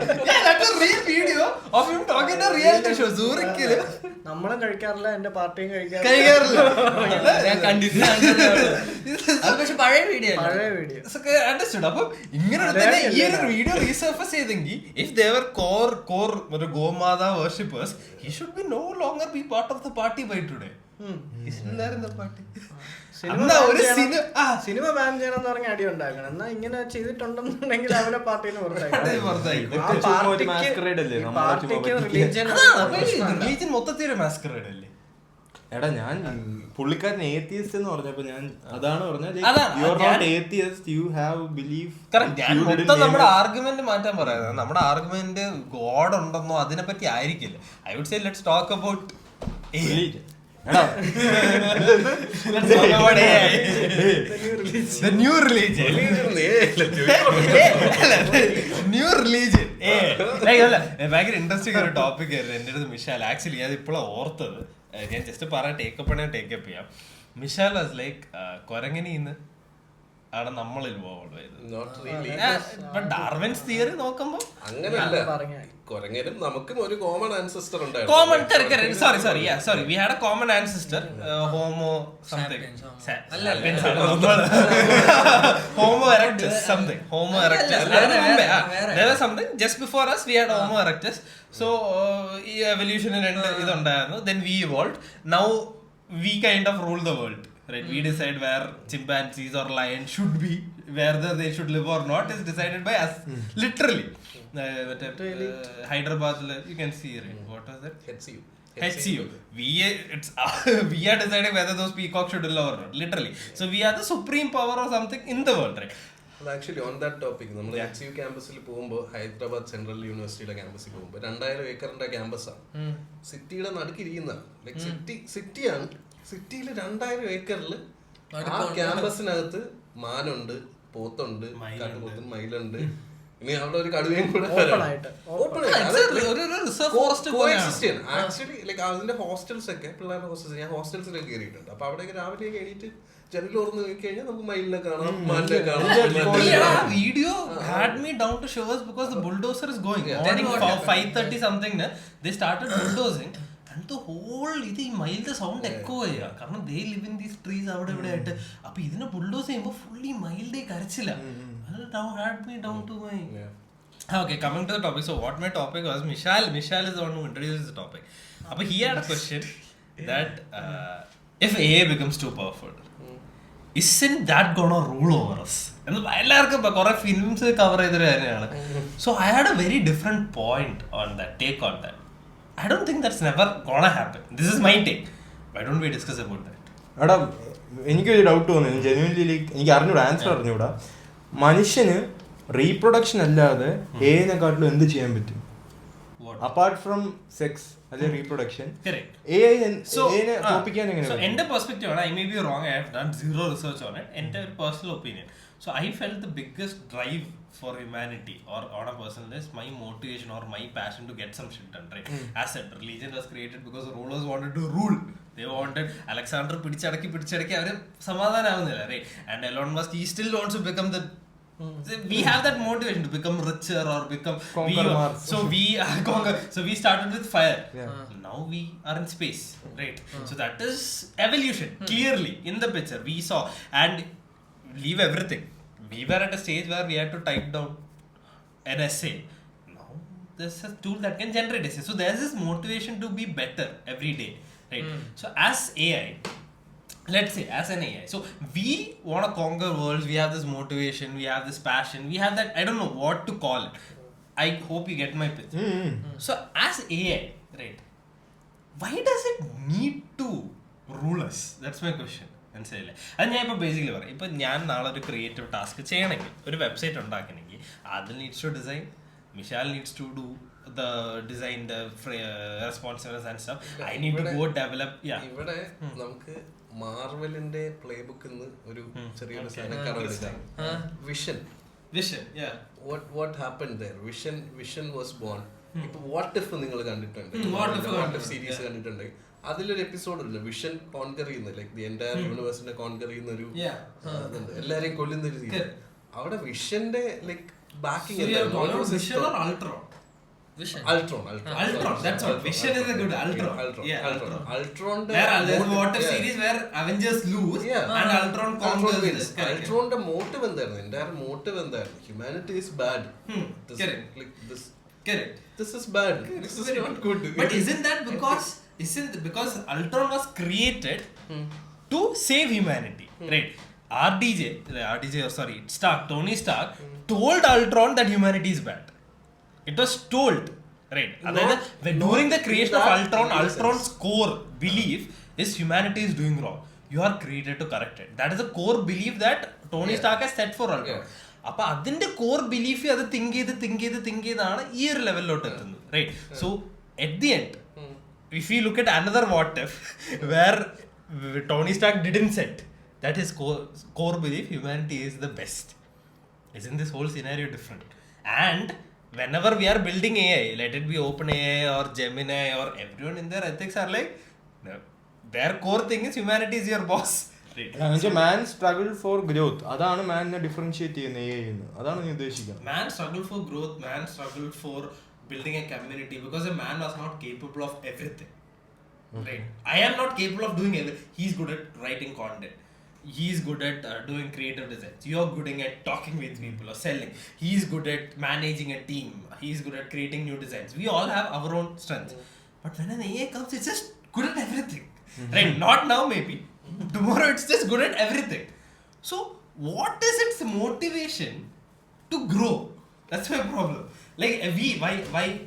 Video of him talking reality show. സൂര്യക്കില് നമ്മളും കഴിക്കാറില്ല, എന്റെ പാർട്ടിയും കഴിക്കാറില്ല. ഞാൻ കണ്ടിട്ടില്ല. പക്ഷെ പഴയ വീഡിയോ അണ്ടർസ്റ്റുഡ്. അപ്പം ഇങ്ങനെ തന്നെ ഈ ഒരു വീഡിയോ റീസർഫസ് ചെയ്തെങ്കിൽ ഇഫ് ദേവർ കോർ ഒരു ഗോമാത worshippers, he should be no longer be part of the party by today. Party cinema ban ചെയ്യണം എന്ന് പറഞ്ഞ അടി ഉണ്ടാക്കണം. എന്നാ ഇങ്ങനെ ചെയ്തിട്ടുണ്ടെന്നുണ്ടെങ്കിൽ അവരെ പാർട്ടിയിൽ മൊത്തത്തിൽ മാസ്കറേഡ് അല്ലേ? എടാ ഞാൻ പുള്ളിക്കാരൻ ഏത്തിയസ്റ്റ് എന്ന് പറഞ്ഞപ്പോ ഞാൻ അതാണ് പറഞ്ഞത്, നമ്മുടെ ആർഗ്യുമെന്റ് മാറ്റാൻ പറയുന്നത്. നമ്മുടെ ആർഗ്യുമെന്റ് ഗോഡ് ഉണ്ടെന്നോ അതിനെ പറ്റി ആയിരിക്കില്ല. I would say let's talk about new religion. ഭയങ്കര ഇൻട്രസ്റ്റിംഗ് ഒരു ടോപ്പിക് ആയിരുന്നു എൻ്റെ അടുത്ത് മിഷാൽ. ആക്ച്വലി അത് ഇപ്പോഴാണ് ഓർത്തത്. ഞാൻ ജസ്റ്റ് പറയാൻ ടേക്കപ്പ് ചെയ്യാം. മിഷാൽ വാസ് ലൈക്ക് കൊരങ്ങനിന്ന് ആണ് നമ്മൾ ഇൻവോൾവ് ചെയ്തത്. ഡാർവിൻസ് തിയറി നോക്കുമ്പോ അങ്ങനെയല്ല, കൊരങ്ങനും നമുക്കും ഒരു കോമൺ ആൻസെസ്റ്റർ ഉണ്ടായിരുന്നു. We had a common ancestor, Homo something. Homo erectus something. Homo erectus. There was something just before us. We had Homo erectus. So evolution ഇതുണ്ടായിരുന്നു. Then we evolved. Now we kind of rule the world. Right, we decide where chimpanzees or lions should be, whether they should live or not is decided by us. Literally. Hyderabad, you can see, right? What was that? HCU. We are deciding whether those peacocks should live or not. Literally. So we are the supreme power or something in the world, right? Actually on that topic നമ്മൾ HCU ക്യാമ്പസിൽ പോകുമ്പോൾ, Hyderabad central യൂണിവേഴ്സിറ്റിയുടെ ക്യാമ്പസിൽ പോകുമ്പോൾ 2000 ഏക്കറിന്റെ ക്യാമ്പസാണ്. സിറ്റിയുടെ നടുക്കിരിക്കുന്നതാണ്. Like സിറ്റിയാണ്. സിറ്റിയിൽ 2000 ഏക്കറിൽ ആ ക്യാമ്പസിനകത്ത് മാനുണ്ട്, പോത്തുണ്ട്, കാട്ടുപോത്തും, മയിലുണ്ട്. ഇനി അവിടെ ഒരു കടുവയും കൂടെ റിസർവ് ആക്ച്വലി ലൈക്ക് അതിന്റെ ഹോസ്റ്റൽസ് ഒക്കെ പിള്ളേരുടെ ഹോസ്റ്റൽസ് ഞാൻ ഹോസ്റ്റൽസിലൊക്കെ കയറിയിട്ടുണ്ട്. അപ്പൊ അവിടെ രാവിലെ എണീറ്റ് ജനൽ തുറന്ന് നോക്കി കഴിഞ്ഞാൽ നമുക്ക് മയിലിനെ കാണാം, മാനിനെ കാണാം. Video had me down to shivers because the bulldozer is going. Morning 5:30 something, they started bulldozing. And the whole ഇത് ഈ മയിലിന്റെ സൗണ്ട് എക്കോ ചെയ്യാ. കാരണം they live in these trees അവിടെ ഇവിടെ ആയിട്ട്. അപ്പൊ ഇതിനെ ബുൾഡോസ് ചെയ്യുമ്പോൾ fully മയിലിന്റെ കരച്ചില്ല. Had me down to my... Okay, coming to the topic. So what my topic was, Mishal is the one who introduced the topic. But he had a question that if AI becomes too powerful, isn't that gonna rule over us? And എല്ലാവർക്കും കുറെ films cover ചെയ്തൊരു കാര്യമാണ്. So I had a very different point on that, take on that. I don't think that's never gonna happen. This is my take. Why don't we discuss about that? എടാ എനിക്കൊരു doubt തോന്നുന്നു genuinely. Like എനിക്ക് അറിഞ്ഞൂടാ, answer അറിഞ്ഞൂടാ. മനുഷ്യന് reproduction അല്ലാതെ എഐനെക്കാട്ടിലും എന്ത് ചെയ്യാൻ പറ്റും അപ്പാർട്ട് ഫ്രം സെക്സ് അല്ലെ റീപ്രൊഡക്ഷൻ? എന്റെ പെർസ്പെക്റ്റീവ് ആണ്. I may be wrong. I have done zero research on it. എന്റെ ഒരു personal opinion. So I felt the biggest drive for humanity or on a personal is my motivation or my passion to get some shit done, right? As said, religion was created because the rulers wanted to rule. They wanted Alexander പിടിച്ചടക്കി അവര് സമാധാനാവുന്നില്ല, right? And Elon Musk, he still wants to become the... We have that motivation to become richer or become... So we started with fire. Now we are in space, right? So that is evolution, clearly in the picture we saw. And leave everything. We were at a stage where we had to type down an essay. Now there's a tool that can generate essays. So there's this motivation to be better every day, right? So as AI, let's say as an AI, so we want to conquer worlds. We have this motivation, we have this passion, we have that, I don't know what to call it. I hope you get my pitch. So as AI, right, why does it need to rule us? That's my question. മനസ്സിലായില്ലേ? അത് ഞാൻ ഇപ്പോൾ basically പറയാം. ഇപ്പം ഞാൻ നാളെ ഒരു creative task ചെയ്യണമെങ്കിൽ, ഒരു വെബ്സൈറ്റ് ഉണ്ടാക്കണമെങ്കിൽ, അതിൽ needs to design, Mishal needs to do the design, the responsibilities and stuff. I need to go develop. ഇവിടെ നമുക്ക് മാർവലിന്റെ പ്ലേ ബുക്കിൽ നിന്ന് ഒരു ചെറിയൊരു സാധനം കടമെടുക്കാം. Vision what happened there? Vision was born. ഇപ്പൊ വാട്ട് ഇഫ് നിങ്ങൾ കണ്ടിട്ടുണ്ട്, വാട്ട് ഇഫ് സീരീസ് കണ്ടിട്ടുണ്ട്. അതിലൊരു എപ്പിസോഡ് ഉണ്ട്, വിഷൻ കോൺകർ ചെയ്യുന്ന, ലൈക് ദി എൻറ്റയർ യൂണിവേഴ്സിനെ കോൺകർ ചെയ്യുന്ന ഒരു എല്ലാരെയും കൊല്ലുന്ന ഒരു സീരീസ്. അവിടെ വിഷന്റെ ലൈക്ക് ബാക്കിംഗ് അൾട്രോണിന്റെ മോട്ടീവ് എന്തായിരുന്നു? എൻറ്റയർ മോട്ടീവ് എന്തായിരുന്നു? Humanity is bad. This is bad. This is not good. But isn't that because Ultron was created to save humanity, right? Tony Stark told Ultron that humanity is bad. It was told, right? During the creation of Ultron's core belief is humanity is doing wrong. You are created to correct it. That is the core belief that Tony Stark has set for Ultron. അപ്പൊ അതിന്റെ core belief അത് think ചെയ്താണ് ഈ ഒരു ലെവലിലോട്ട് എത്തുന്നത്, right? So at the end, if you look at another what if where Tony Stark didn't set that his core belief humanity is the best, isn't this whole scenario different? And whenever we are building AI, let it be OpenAI or Gemini or everyone in their ethics are like, no, their core thing is humanity is your boss. Man struggle for growth, അതാണ് മാനിനെ differentiate ചെയ്യുന്ന AI എന്ന്. അതാണ് നീ ഉദ്ദേശിക്കുന്നത്? Man struggled for growth, man struggled for building a community because a man was not capable of everything. Right? I am not capable of doing everything. He's good at writing content. He's good at doing creative designs. You're good at talking with people or selling. He's good at managing a team. He's good at creating new designs. We all have our own strengths. But when an AI comes, it's just good at everything. Right? Not now maybe. Tomorrow it's just good at everything. So what is its motivation to grow? That's my problem. Like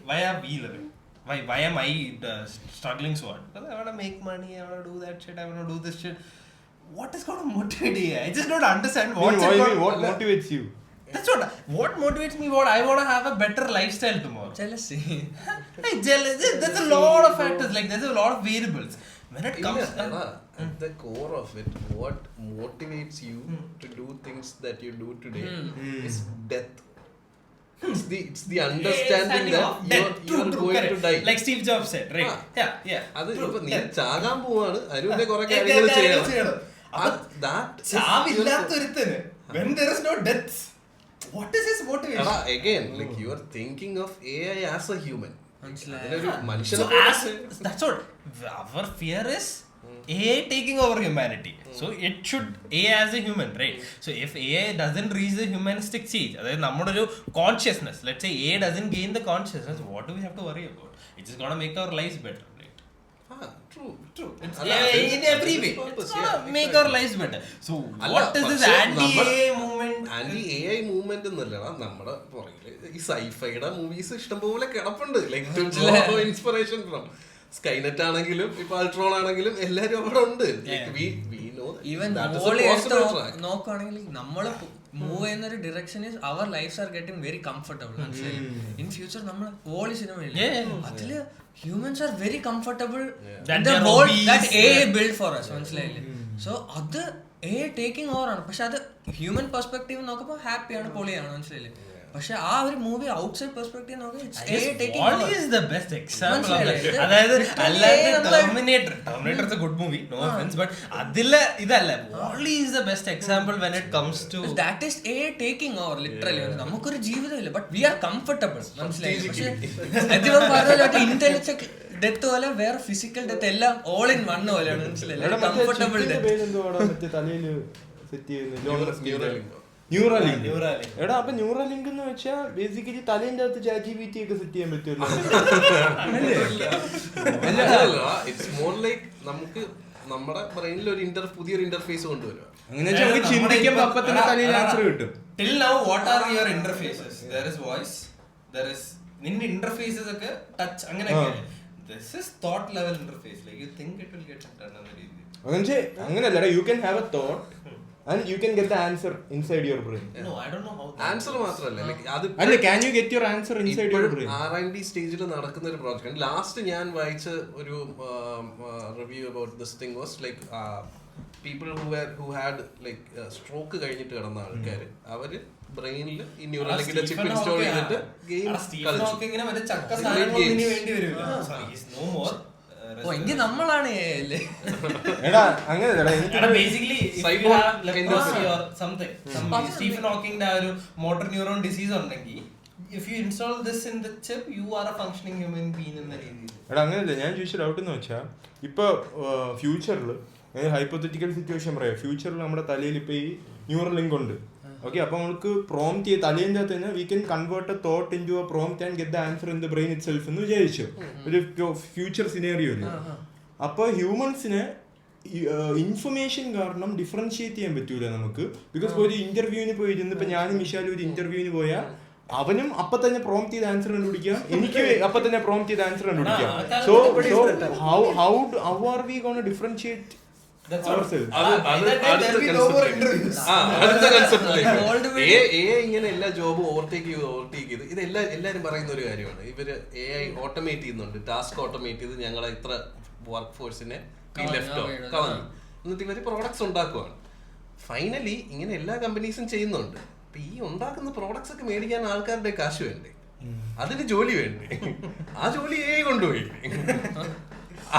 why are we living? Why am I struggling so hard? Because I want to make money, I want to do that shit, I want to do this shit. What is going to motivate AI? I just don't understand what motivates you. That's what motivates me. What I want to have a better lifestyle tomorrow. Jealousy. Hey, jealousy. There's a lot of factors. Like there's a lot of variables. When it comes at the core of it, what motivates you to do things that you do today is death. It's the understanding that you're going to die. Like Steve Jobs said, right? Yeah. അത് ഇപ്പൊ നീ ചാകാൻ പോവാണ്, അതിന്റെ കുറെ കാര്യങ്ങൾ ചെയ്യണം. ചാവില്ലാത്തൊരുത്തന് when there is no death, what is his motivation? Again, like you are thinking of AI as a human. അതിനൊരു So മനുഷ്യനെ that's what our fear is. AI taking over humanity. So it should AI as a human, right? So if AI doesn't reach the humanistic stage, അതായത് നമ്മുടെ ഒരു consciousness, let's say AI doesn't gain the consciousness, what do we have to worry about? It's just gonna make our lives better, right? True. It's in every way. It's gonna make our lives better. So what is this anti-AI movement? Anti-AI movement എന്നല്ലടാ, നമ്മുടെ പുറകില് ഈ സൈഫൈയുടെ movies ഇഷ്ടംപോലെ കിടപ്പുണ്ട്. Like inspiration from Skynet ആണെങ്കിലും ഇപ്പൊ Ultron ആണെങ്കിലും എല്ലാരും അവിടെ ഉണ്ട്. ഈവൻ നോക്കുകയാണെങ്കിൽ നമ്മള് മൂവ് ചെയ്യുന്ന ഒരു direction is our lives are getting very comfortable. In future നമ്മൾ വോളി സിനിമയില്ലേ, അതില് humans are very comfortable build for us, മനസ്സിലായില്ലേ? സോ അത് ടേക്കിംഗ് ഓവർ ആണ്. പക്ഷെ അത് ഹ്യൂമൻ പെർസ്പെക്ടീവ് നോക്കുമ്പോൾ ഹാപ്പിയാണ്, പൊളിയാണ്, മനസ്സിലായില്ലേ? പക്ഷെ ആ ഒരു movie outside perspective Wall-E is the best example of that. അതായത് അല്ലാതെ Terminator is a good movie, no offense, but അതിലെ ഇതല്ല, Wall-E is the best example when it comes to that is taking over literally. നമുക്കൊരു ജീവിതമില്ല, but we R comfortable, മനസ്സിലായില്ലേ? പക്ഷെ intelligent death പോലെ വേറെ physical death എല്ലാം ഓൾ ഇൻ വൺ പോലെയാണ്, മനസ്സിലായില്ലേ? Comfortable Neuralink. എടാ അപ്പൊ ന്യൂറലിങ്ക് എന്ന് വെച്ചാൽ ബേസിക്കലി തലേന്റെ അകത്ത് ChatGPT ഒക്കെ സെറ്റ് ചെയ്യാൻ പറ്റുമല്ലോ. ഇറ്റ്സ് മോർ ലൈക്ക് നമുക്ക് നമ്മുടെ ബ്രെയിനിൽ ഒരു പുതിയൊരു ഇന്റർഫേസ് കൊണ്ടുവരും. അങ്ങനെ നമുക്ക് ചിന്തിക്കുമ്പോൾ അപ്പൊ തന്നെ തലയിൽ ആൻസർ കിട്ടും. Till now what are your interfaces? There is voice, there is നിന്റെ interfaces ഒക്കെ ടച്ച് അങ്ങനെയൊക്കെ. This is thought level interface, like you think it will get done എന്ന രീതി. അങ്ങനെയല്ലടാ, you can have a thought and you can get the answer inside your brain. No, I don't know how. Answer മാത്രമല്ല, can you get your answer inside your brain? R&D സ്റ്റേജിൽ നടക്കുന്ന ഒരു project. Last ഞാൻ വായിച്ച ഒരു review about this thing was like people who had like stroke കഴിഞ്ഞിട്ട് കിടന്ന ആൾക്കാർ, അവര് ബ്രെയിനിൽ ഈ ന്യൂറലിങ്കിന്റെ ചിപ്പ് ഇൻസ്റ്റാൾ ചെയ്തിട്ട് ഗെയിം കളിച്ചു. എങ്കിൽ നമ്മളാണ് സ്റ്റീഫൻ ഹോക്കിങ്ങിന്റെ ഒരു മോട്ടോർ ന്യൂറോൺ ഡിസീസ് ഉണ്ടെങ്കിൽ if you install this in the chip, you are a functioning human being എന്ന രീതിയിൽ. എടാ അങ്ങനെയല്ല, ഞാൻ ചോദിച്ച ഡൗട്ട് എന്ന് വെച്ചാൽ ഇപ്പൊ ഫ്യൂച്ചറിൽ ഹൈപ്പോത്തറ്റിക്കൽ സിറ്റുവേഷൻ പറയാം, ഫ്യൂച്ചറിൽ നമ്മുടെ തലയിൽ ഇപ്പൊ ഈ ന്യൂറൽ ലിങ്ക് ഉണ്ട്. ഓക്കെ, അപ്പൊ നമുക്ക് പ്രോംപ്റ്റ് ചെയ്ത് തലേൻ്റെ അകത്ത് തന്നെ we can convert a thought into a prompt and get the answer in the brain itself എന്ന് വിചാരിച്ചു ഒരു ഫ്യൂച്ചർ സിനാരിയോയിൽ. അപ്പൊ ഹ്യൂമൻസിന് ഇൻഫർമേഷൻ കാരണം ഡിഫറൻഷിയേറ്റ് ചെയ്യാൻ പറ്റൂല നമുക്ക്. ബിക്കോസ് ഒരു ഇന്റർവ്യൂവിന് പോയി ഇരുന്ന് ഇപ്പൊ ഞാനും വിശാലും ഒരു ഇന്റർവ്യൂവിന് പോയാൽ അവനും അപ്പൊ തന്നെ പ്രോംപ്റ്റ് ചെയ്ത് ആൻസർ കണ്ടുപിടിക്കാം, എനിക്ക് അപ്പൊ തന്നെ പ്രോംപ്റ്റ് ചെയ്ത് ആൻസർ കണ്ടുപിടിക്കാം. So how are V gonna differentiate ഇങ്ങനെ എല്ലാ ജോബും ഓവർടേക്ക് ചെയ്ത് എല്ലാരും പറയുന്ന ഒരു കാര്യമാണ്. ഇവര് AI ഓട്ടോമേറ്റ് ചെയ്യുന്നുണ്ട്, ടാസ്ക് ഓട്ടോമേറ്റ് ചെയ്ത് ഞങ്ങളെ ഇത്ര വർക്ക് ഫോഴ്സിനെ കളഞ്ഞു, എന്നിട്ട് ഇവര് പ്രോഡക്ട്സ് ഉണ്ടാക്കുവാണ്. ഫൈനലി ഇങ്ങനെ എല്ലാ കമ്പനീസും ചെയ്യുന്നുണ്ട്. അപ്പൊ ഈ ഉണ്ടാക്കുന്ന പ്രോഡക്ട്സ് ഒക്കെ മേടിക്കാൻ ആൾക്കാരുടെ കാശ് വേണ്ടേ, അതിന് ജോലി വേണ്ടേ, ആ ജോലി AI കൊണ്ടുപോയി. ആ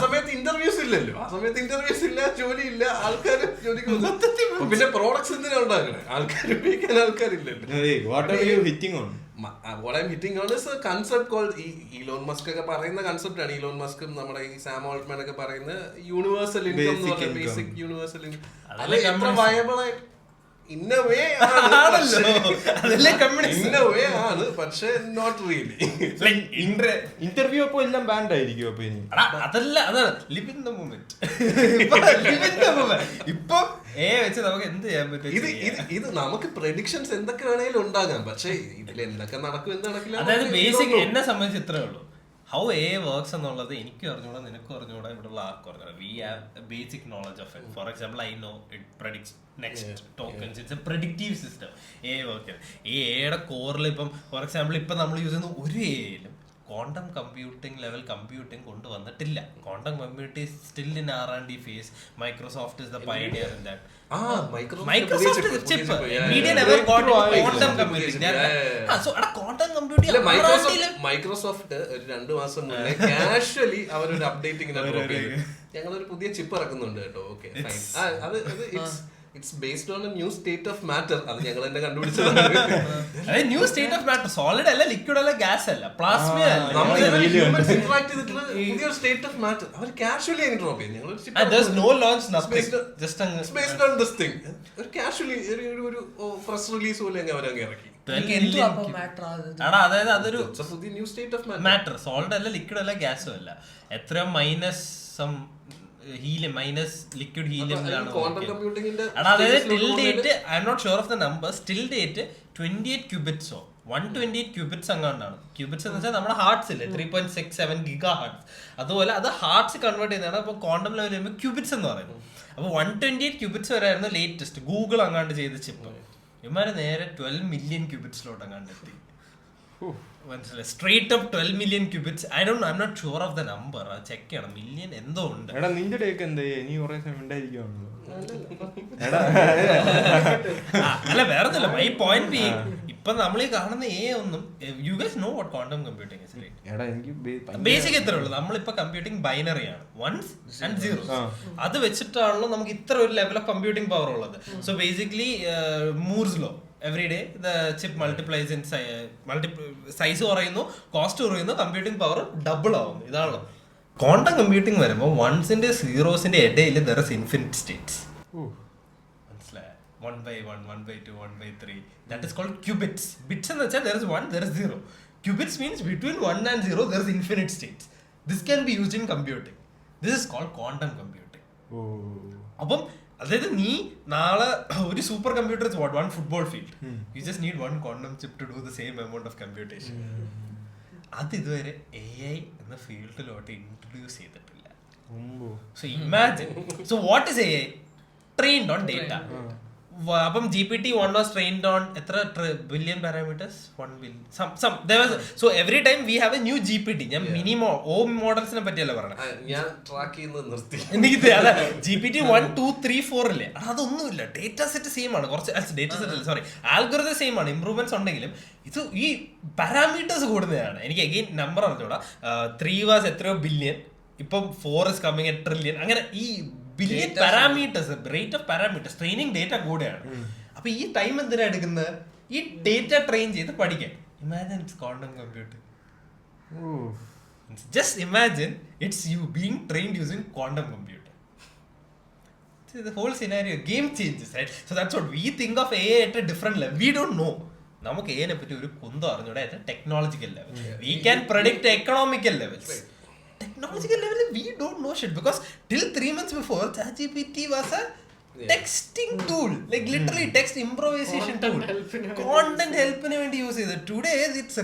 സമയത്ത് ഇന്റർവ്യൂസ് ഇല്ലല്ലോ, ആ സമയത്ത് ഇന്റർവ്യൂസ് ഇല്ല, ജോലി ഇല്ല, ആൾക്കാർ ജോലിക്ക് പിന്നെ പ്രോഡക്ട്സ് എന്തിനാ ഉണ്ടാക്കണേ, ആൾക്കാർ ഉപയോഗിക്കാൻ ആൾക്കാരില്ലല്ലോ. What I'm hitting on is a concept called Elon Musk ഒക്കെ പറയുന്ന കൺസെപ്റ്റ് ആണ്. ഇലോൺ മസ്കും നമ്മുടെ ഈ സാം ഓൾട്ട്മാൻ ഒക്കെ പറയുന്ന യൂണിവേഴ്സൽ ഇൻകം എന്ന് പറഞ്ഞ ബേസിക് യൂണിവേഴ്സൽ ഇൻകം. അത് എത്ര വയബിൾ ആയി in a way ആണ്, പക്ഷെ നോട്ട് റിയലി. ഇന്റർവ്യൂ അപ്പൊ എല്ലാം ബാൻഡ് ആയിരിക്കും. അപ്പൊ ഇനി അതല്ല, അതാണ് ലിവ് ഇൻ ദ മൊമെന്റ്. ഇപ്പൊ വെച്ച് നമുക്ക് എന്ത് ചെയ്യാൻ പറ്റും? ഇത് നമുക്ക് പ്രഡിക്ഷൻസ് എന്തൊക്കെ വേണേലും ഉണ്ടാകാം, പക്ഷെ ഇതിൽ എന്തൊക്കെ നടക്കും എന്ത് നടക്കില്ല. അതായത് ബേസിക് എന്നെ സംബന്ധിച്ച് ഇത്രേ ഉള്ളൂ. ഹൗ AI വർക്ക്സ് എന്നുള്ളത് എനിക്ക് അറിഞ്ഞൂടാ, നിനക്കും അറിഞ്ഞൂടാ, ഇവിടെയുള്ള ആർക്കും അറിഞ്ഞൂടാ. We have basic knowledge of it. For example, I know it predicts next tokens. It's a predictive system AI work. ഈ AI യുടെ കോറിൽ ഇപ്പം ഫോർ എക്സാമ്പിൾ ഇപ്പം നമ്മൾ യൂസ് ചെയ്യുന്ന ഒരു AI യിലും ക്വാണ്ടം കമ്പ്യൂട്ടിംഗ് ലെവൽ കമ്പ്യൂട്ടിംഗ് കൊണ്ടുവന്നിട്ടില്ല. Quantum computing still in R&D phase. Microsoft is the pioneer in that. Microsoft is chip. Nvidia never got quantum computing. So quantum computing Microsoft ഒരു 2 മാസം മുന്നേ casually അവരൊരു updating ഞങ്ങളൊരു പുതിയ chip ഇറക്കുന്നുണ്ട് കേട്ടോ. Okay fine. അത് it's based on a new state of matter. അത് ഞങ്ങൾ തന്നെ കണ്ടുപിടിച്ചതാണ്. New state of matter, solid അല്ല, ലിക്വിഡ് അല്ല, ഗ്യാസ് അല്ല, പ്ലാസ്മ അല്ല, ഇന്ററാക്ട് ചെയ്തിട്ടുള്ള പുതിയ സ്റ്റേറ്റ് ഓഫ് മാറ്റർ അവർ കാഷ്വലി അങ്ങ് ഡ്രോപ്പ് ചെയ്യും. ഒരു കാഷ്വലി ഒരു പ്രസ് റിലീസ് പോലെ അങ്ങ് അവരങ്ങ് ഇറക്കി. അതായത് അതൊരു new state of matter, solid അല്ല, ലിക്വിഡ് അല്ല, ഗ്യാസും അല്ല, എത്രയോ മൈനസ് ഹീലിയം, മൈനസ് ലിക്വിഡ് ഹീലിയമിലാണ്. അതായത് till date I'm not sure of the numbers, till date 28 ക്യൂബിറ്റ്സോ 128 ക്യൂബിറ്റ്സ് അങ്ങാണ്ടാണ്. ക്യൂബിറ്റ്സ് എന്ന് വെച്ചാൽ നമ്മുടെ ഹാർട്സ് ഇല്ലേ, 3.67 ഗിഗാ ഹാർട്സ്, അതുപോലെ അത് ഹാർട്സ് കൺവേർട്ട് ചെയ്യുന്നതാണ്. അപ്പോൾ ക്വാണ്ടം ലെവൽ വരുമ്പോൾ ക്യൂബിറ്റ്സ് എന്ന് പറയുന്നത്. അപ്പോൾ 128 ക്യൂബിറ്റ്സ് വരെയായിരുന്നു ലേറ്റസ്റ്റ് ഗൂഗിൾ അങ്ങാണ്ട് ചെയ്ത ചിപ്പ്. ഇമാര് നേരെ 12 മില്യൺ ക്യൂബിറ്റ്സിലോട്ട് അങ്ങാണ്ട് എത്തി. മനസ്സിലായി, straight up 12 million qubits. I don't, I'm not sure of the number, അത് ചെക്ക് ചെയ്യണം. മില്യൺ എന്തോ ഉണ്ട്. എടാ നിന്റെ ഡേക്ക് എന്താ നീ കുറെ സമയം ഉണ്ടായിരിക്കുവാണല്ലോ. അല്ല വേറെ ഒന്നുമില്ല, മൈ പോയിന്റ് ബീയിങ് ഇപ്പൊ നമ്മൾ ഈ കാണുന്ന ഒന്നും you guys know what quantum computing is, right? Basic ഇത്രേ ഉള്ളൂ. നമ്മളിപ്പോ കമ്പ്യൂട്ടിംഗ് ബൈനറി ആണ്, വൺസ് ആൻഡ് സീറോസ്. അത് വെച്ചിട്ടാണല്ലോ നമുക്ക് ഇത്ര ഒരു ലെവൽ ഓഫ് കമ്പ്യൂട്ടിംഗ് പവർ ഉള്ളത്. So basically Moore's law, every day the chip multiplies in size കുറയുന്നു, കോസ്റ്റ് കുറയുന്നു, കമ്പ്യൂട്ടിംഗ് പവർ ഡബിൾ ആവുന്നു. ഇതാണല്ലോ ക്വാണ്ടം കമ്പ്യൂട്ടിംഗ് വരുമ്പോൾ വൺസിന്റെ സീറോസിന്റെ ഇടയിൽ there is infinite states. മനസ്സിലായോ? 1/1, 1/2, 1/3. That is called qubits. Bits എന്ന് വെച്ചാൽ there is 1, there is 0. Qubits means between 1 and 0 there is infinite states. This can be used in computing. This is called quantum computing. അപ്പം അതായത് നീ നാളെ ഒരു super computer is what, 1 football field. You just need 1 quantum chip to do the same amount of computation. അത് ഇതുവരെ AI എന്ന ഫീൽഡിലോട്ട് introduce ചെയ്തിട്ടില്ല. So imagine, so what is AI? Trained on data. അപ്പം GPT-1 was trained on എത്ര billion parameters? 1 billion. So every time we have a new GPT. ഞാൻ minimum മോഡൽസിനെ പറ്റിയല്ല പറയണത്, ഞാൻ ട്രാക്ക് ചെയ്യുന്നത് നിർത്തി. എനിക്ക് അതെ GPT-1, 2, 3, 4 ഇല്ലേ, അതൊന്നുമില്ല. ഡേറ്റ സെറ്റ് സെയിം ആണ്, കുറച്ച് data set sorry algorithm same ആണ്, ഇംപ്രൂവ്മെന്റ്സ് ഉണ്ടെങ്കിലും ഇത് ഈ പാരാമീറ്റേഴ്സ് കൂടുന്നതാണ്. എനിക്ക് അഗെയിൻ നമ്പർ അറിഞ്ഞൂടാ. 3 was എത്രയോ ബില്യൺ, ഇപ്പം 4 is coming at trillion. അങ്ങനെ ഈ billion parameters, rate of parameters, training data കൂടെയാണ്. അപ്പൊ ഈ ടൈം എന്തിനാ എടുക്കുന്നത്? ഈ ഡേറ്റ ട്രെയിൻ ചെയ്ത് പഠിക്കാൻ. Imagine it's quantum computing. Just imagine it's you being trained using quantum computing. The whole scenario, game changes, right? So that's what we think of AI at a different level. We don't know. നമുക്ക് AI പറ്റി ഒരു കുന്തം അറിഞ്ഞൂടെ at a technological level. We can predict economical levels. Technological level we don't know shit, because till 3 months before ChatGPT was a texting tool, like literally text improvisation tool, content helpന് വേണ്ടി use ചെയ്തത്. Today it's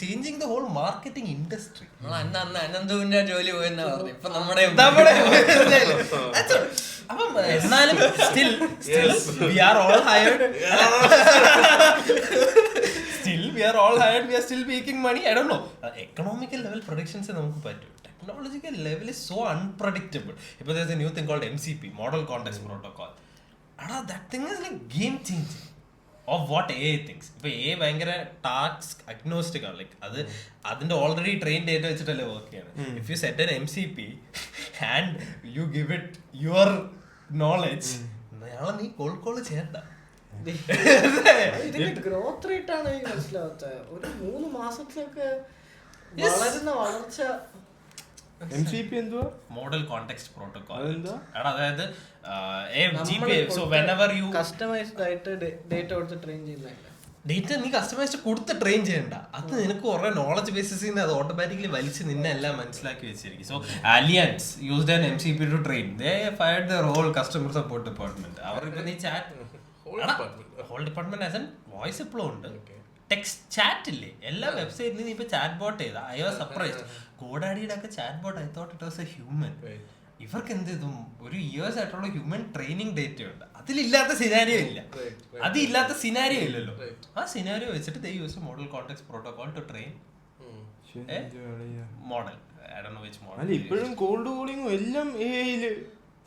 changing the whole marketing industry. അനന്തുവിന്റെ ജോലി പോയെന്നാ പറഞ്ഞു. ഇപ്പൊ നമ്മുടെ അപ്പം എന്നാലും still we are all hired. Still we are all hired, we are still making money. I don't know, economical level predictions നമുക്ക് പറ്റും. Technological level is so unpredictable. But there's a new thing called MCP, Model Context Protocol. That thing is like game changing of what AI thinks. If AI ഭയങ്കര task agnostic ആണ്, like അത് അതിന്റെ already train data വെച്ചിട്ടല്ലേ work ചെയ്യണം. If you set N MCP and you give it your knowledge, നാളെ നീ call ചെയ്യണ്ട. ഇതിന്റെ growth rate ആണ് എനിക്ക് മനസ്സിലാവാത്തത്. ഒരു 3 മാസത്തിലൊക്കെ വളരുന്ന വളർച്ച. MCP എന്തുവാ? Model context protocol. അതായത് so whenever you കസ്റ്റമൈസ്ഡ് ആയിട്ട് ഡേറ്റ കൊടുത്ത് ട്രെയിൻ ചെയ്യുന്നതല്ല. ഡേറ്റ നീ കസ്റ്റമൈസ്ഡ് കൊടുത്ത് ട്രെയിൻ ചെയ്യണ്ട, അത് നിനക്ക് കുറെ നോളജ് ബേസിസിൽ നിന്ന് അത് ഓട്ടോമാറ്റിക്കലി വലിച്ച് നിന്നെ എല്ലാം മനസ്സിലാക്കി വെച്ചിരിക്കും. So Allianz used an MCP to train, they fired their whole customer support department. അവർക്ക് നീ whole department as an voice ഇപ്പോഴും ഉണ്ട്. ടെക്സ്റ്റ് ചാറ്റ് ഇല്ലേ എല്ലാ വെബ്സൈറ്റിലും നീ ഇപ്പൊ ചാറ്റ് ബോട്ട് ചെയ്താ. I was surprised. കോഡാഡിയുടെ ഒക്കെ chat bot, I thought it was a human. ഇവർക്ക് എന്ത് ഇതും ഒരു ഇയേഴ്സ് ആയിട്ടുള്ള ഹ്യൂമൻ ട്രെയിനിങ് ഡേറ്റ ഉണ്ട്. അതിലില്ലാത്ത സിനാരിയോ ഇല്ല, അതില്ലാത്ത സിനാരിയോ ഇല്ലല്ലോ. ആ സിനാരിയോ വെച്ചിട്ട് they use model context protocol to train model. I don't know which model. അല്ല ഇപ്പോഴും കോൾഡ് കോളിങ്ങും എല്ലാം എഐയില്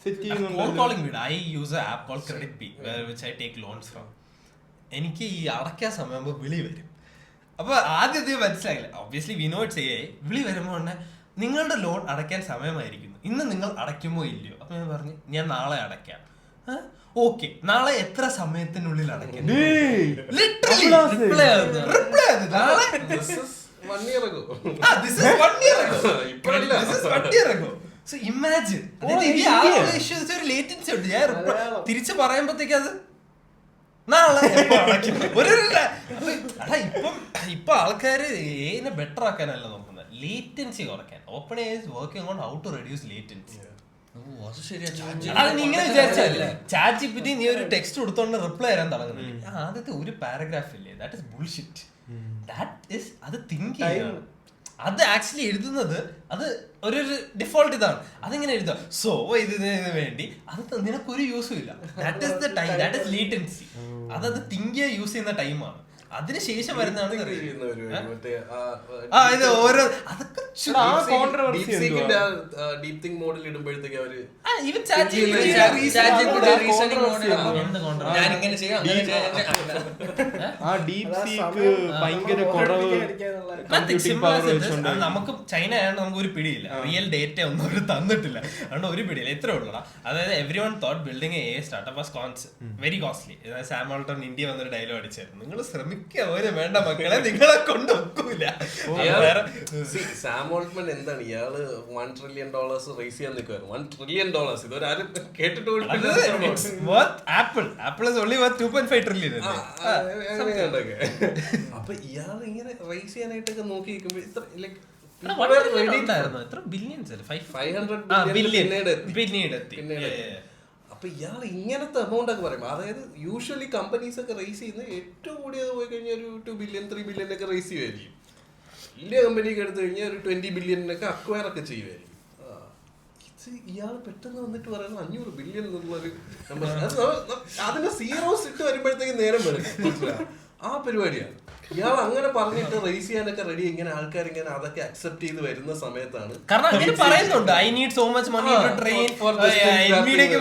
സെറ്റ് Cold ചെയ്യുന്നുണ്ട്. calling വീട്. I use an app called Credit P, which I take loans from. എനിക്ക് ഈ അടയ്ക്കാൻ സമയമാകുമ്പോൾ വിളി വരും. അപ്പൊ ആദ്യം മനസ്സിലായില്ല. Obviously we know it's A. വിളി വരുമ്പോൾ തന്നെ നിങ്ങളുടെ ലോൺ അടയ്ക്കാൻ സമയമായിരിക്കുന്നു, ഇന്ന് നിങ്ങൾ അടയ്ക്കുമോ ഇല്ലയോ? അപ്പൊ ഞാൻ പറഞ്ഞു ഞാൻ നാളെ അടയ്ക്കാം. ഓക്കെ, നാളെ എത്ര സമയത്തിനുള്ളിൽ അടയ്ക്കാം? One year ago. This is 1 year ago. This is 1 year ago. So imagine. ഒരു ലേറ്റൻസി ഉണ്ട്. ഞാൻ തിരിച്ചു പറയുമ്പോഴത്തേക്ക് അത് നാളെ ഇപ്പൊ ആൾക്കാര് ഏനെ ബെറ്റർ ആക്കാനല്ല നോക്കുന്നത്, ലേറ്റൻസി കുറയ്ക്കാൻ. OpenAI is working on how to reduce latency. ഇങ്ങനെ വിചാരിച്ചല്ലേ ചാറ്റ് ജിപിടി നീ ഒരു ടെക്സ്റ്റ് കൊടുത്തോണ്ട് റിപ്ലൈ തരാൻ തുടങ്ങുന്നില്ല. ആദ്യത്തെ ഒരു പാരഗ്രാഫ് ഇല്ലേ, ദാറ്റ് ഇസ് ബുൾഷിറ്റ്. അത് തിങ്ക് ചെയ്യണം. അത് ആക്ച്വലി എഴുതുന്നത് അത് ഒരു ഡിഫോൾട്ട് ഇതാണ്. അതിങ്ങനെ എഴുതാം സോ ഇതിന് വേണ്ടി അത് നിനക്കൊരു യൂസും ഇല്ല. That is the time, that is latency. അതത് തിങ്ക് ചെയ്യാൻ യൂസ് ചെയ്യുന്ന ടൈമാണ്. അതിനുശേഷം വരുന്നതാണ് ഇത് ഓരോ അതൊക്കെ നമുക്ക് ചൈന ആയതുകൊണ്ട് നമുക്ക് ഒരു പിടിയില്ല, റിയൽ ഡേറ്റ ഒന്നും അവർ തന്നിട്ടില്ല, അതുകൊണ്ട് ഒരു പിടിയില്ല. എത്ര ഉള്ളടാ. അതായത് every one thought building A startup was very costly. Sam Alton India വന്നൊരു ഡയലോഗ് അടിച്ചായിരുന്നു, നിങ്ങൾ ശ്രമിക്കുക വേണ്ട മക്കളെ, നിങ്ങളെ കൊണ്ട് ഒക്കില്ല. സാം ഓൾട്ട്മാൻ എന്താണ് ഇയാള് $1 trillion റേസ് ചെയ്യാൻ നിൽക്കുവായിരുന്നു. $1 trillion ഇതൊരാരും കേട്ടിട്ട് അപ്പൊ ഇയാൾ ഇങ്ങനെ റേസ് ചെയ്യാനായിട്ടൊക്കെ നോക്കി നിൽക്കുമ്പോ ഇത്ര ലൈക് അപ്പൊ ഇയാൾ ഇങ്ങനത്തെ എമൗണ്ട് ഒക്കെ പറയുമ്പോ, അതായത് യൂഷ്വലി കമ്പനീസ് ഒക്കെ റേസ് ചെയ്യുന്നത് ഏറ്റവും കൂടിയത് പോയി കഴിഞ്ഞാൽ ഒരു 2 billion 3 billion ഒക്കെ റേസ് ചെയ്യുമായിരിക്കും. വലിയ കമ്പനിക്ക് എടുത്തു കഴിഞ്ഞാൽ ഒരു 20 billion അക്വയർ ഒക്കെ ചെയ്യുമായിരിക്കും. ഇയാൾ പെട്ടെന്ന് വന്നിട്ട് പറയുന്നത് 500 billion എന്നുള്ളൊരു നമ്പർ. അതിന്റെ സീറോസ് ഇട്ട് വരുമ്പോഴത്തേക്ക് നേരം വരും. ആ പരിപാടിയാണ്. ഇയാൾ അങ്ങനെ പറഞ്ഞിട്ട് റേസ് ചെയ്യാനൊക്കെ റെഡി. ഇങ്ങനെ ആൾക്കാർ ഇങ്ങനെ അതൊക്കെ അക്സെപ്റ്റ് ചെയ്ത് വരുന്ന സമയത്താണ് പറയുന്നുണ്ട് I need so much money to train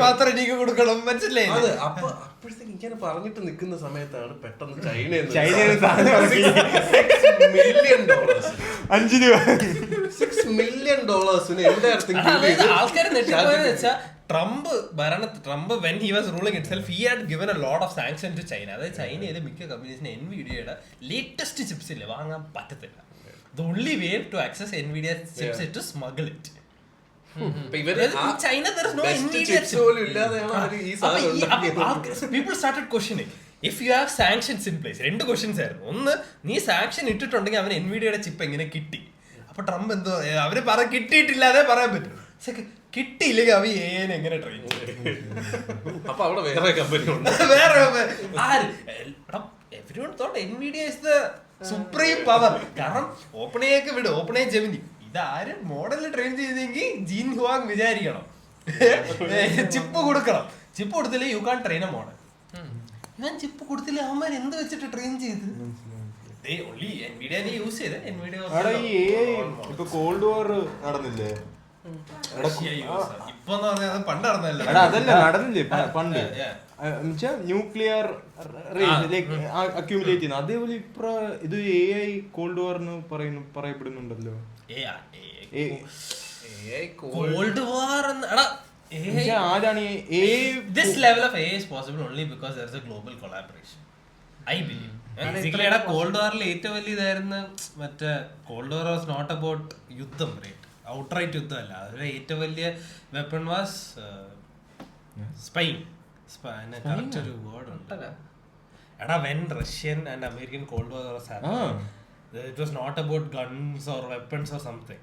മാത്രം എനിക്ക് കൊടുക്കണം, മനസ്സിലായി. അതെ. അപ്പൊ അപ്പോഴത്തേക്ക് ഇങ്ങനെ പറഞ്ഞിട്ട് നിൽക്കുന്ന സമയത്താണ് പെട്ടെന്ന് $5 million $6 million ആൾക്കാർ Trump when he was ruling itself, he had given a lot of sanction to China. അതായത് ചൈനയിലെ മിക്ക കമ്പനീസിന് എൻവിഡിയയുടെ ലേറ്റസ്റ്റ് ചിപ്സ് ഇല്ലേ വാങ്ങാൻ പറ്റത്തില്ല. The only way to access Nvidia chips is to smuggle it. China, there is no Nvidia chip. People started questioning. If you have sanctions in place, 2 questions ആയിരുന്നു. ഒന്ന്, നീ sanction ഇട്ടിട്ടുണ്ടെങ്കിൽ അവന് എൻവിഡിയയുടെ ചിപ്പ് എങ്ങനെ കിട്ടി? അപ്പൊ ട്രംപ് എന്തോ അവര് കിട്ടിയിട്ടില്ലാതെ പറയാൻ പറ്റും. കിട്ടിയില്ലെങ്കിൽ അവ ഏനെ എങ്ങനെ ട്രെയിൻ ചെയ്യും? അപ്പൊ അവിടെ വേറെ കമ്പനി ഉണ്ട്. Everyone thought Nvidia is the supreme power. കാരണം ഓപ്പൺ എ ഒക്കെ വിട്, ഓപ്പൺ എ ജെമിനി ഇതാരും മോഡലിൽ ട്രെയിൻ ചെയ്തെങ്കിൽ ജീൻ ഹുവാങ് വിചാരിക്കണം, ചിപ്പ് കൊടുക്കണം. ചിപ്പ് കൊടുത്തില്ലേ you can train a model. ഞാൻ ചിപ്പ് കൊടുത്തില്ല അവന്മാർ എന്ത് വെച്ചിട്ട് ട്രെയിൻ ചെയ്ത്? ഇപ്പൊ കോൾഡ് വാർ നടന്നില്ലേ? അതല്ല നടന്നില്ലേ പണ്ട്, ന്യൂക്ലിയർ അക്യൂമുലേറ്റ് ചെയ്യുന്നത്. അതേപോലെ ഇത് AI കോൾഡ് വാർ എന്ന് പറയപ്പെടുന്നുണ്ടല്ലോ. കോൾഡ് വാർ ആരാണ്? This level of AI is possible only because there is a global collaboration, I believe. Basically cold വാറിൽ ഏറ്റവും വലിയ ഇതായിരുന്നു മറ്റേ cold war was not about യുദ്ധം, ഔട്ട്റൈറ്റ് യുദ്ധമല്ല. അതിലെ ഏറ്റവും വലിയ വെപ്പൺ വാസ് സ്പൈങ്. കറക്റ്റ് ഒരു വേർഡ് ഉണ്ട് എടാ. When Russian and American cold war was happening, it was not about guns or weapons or something.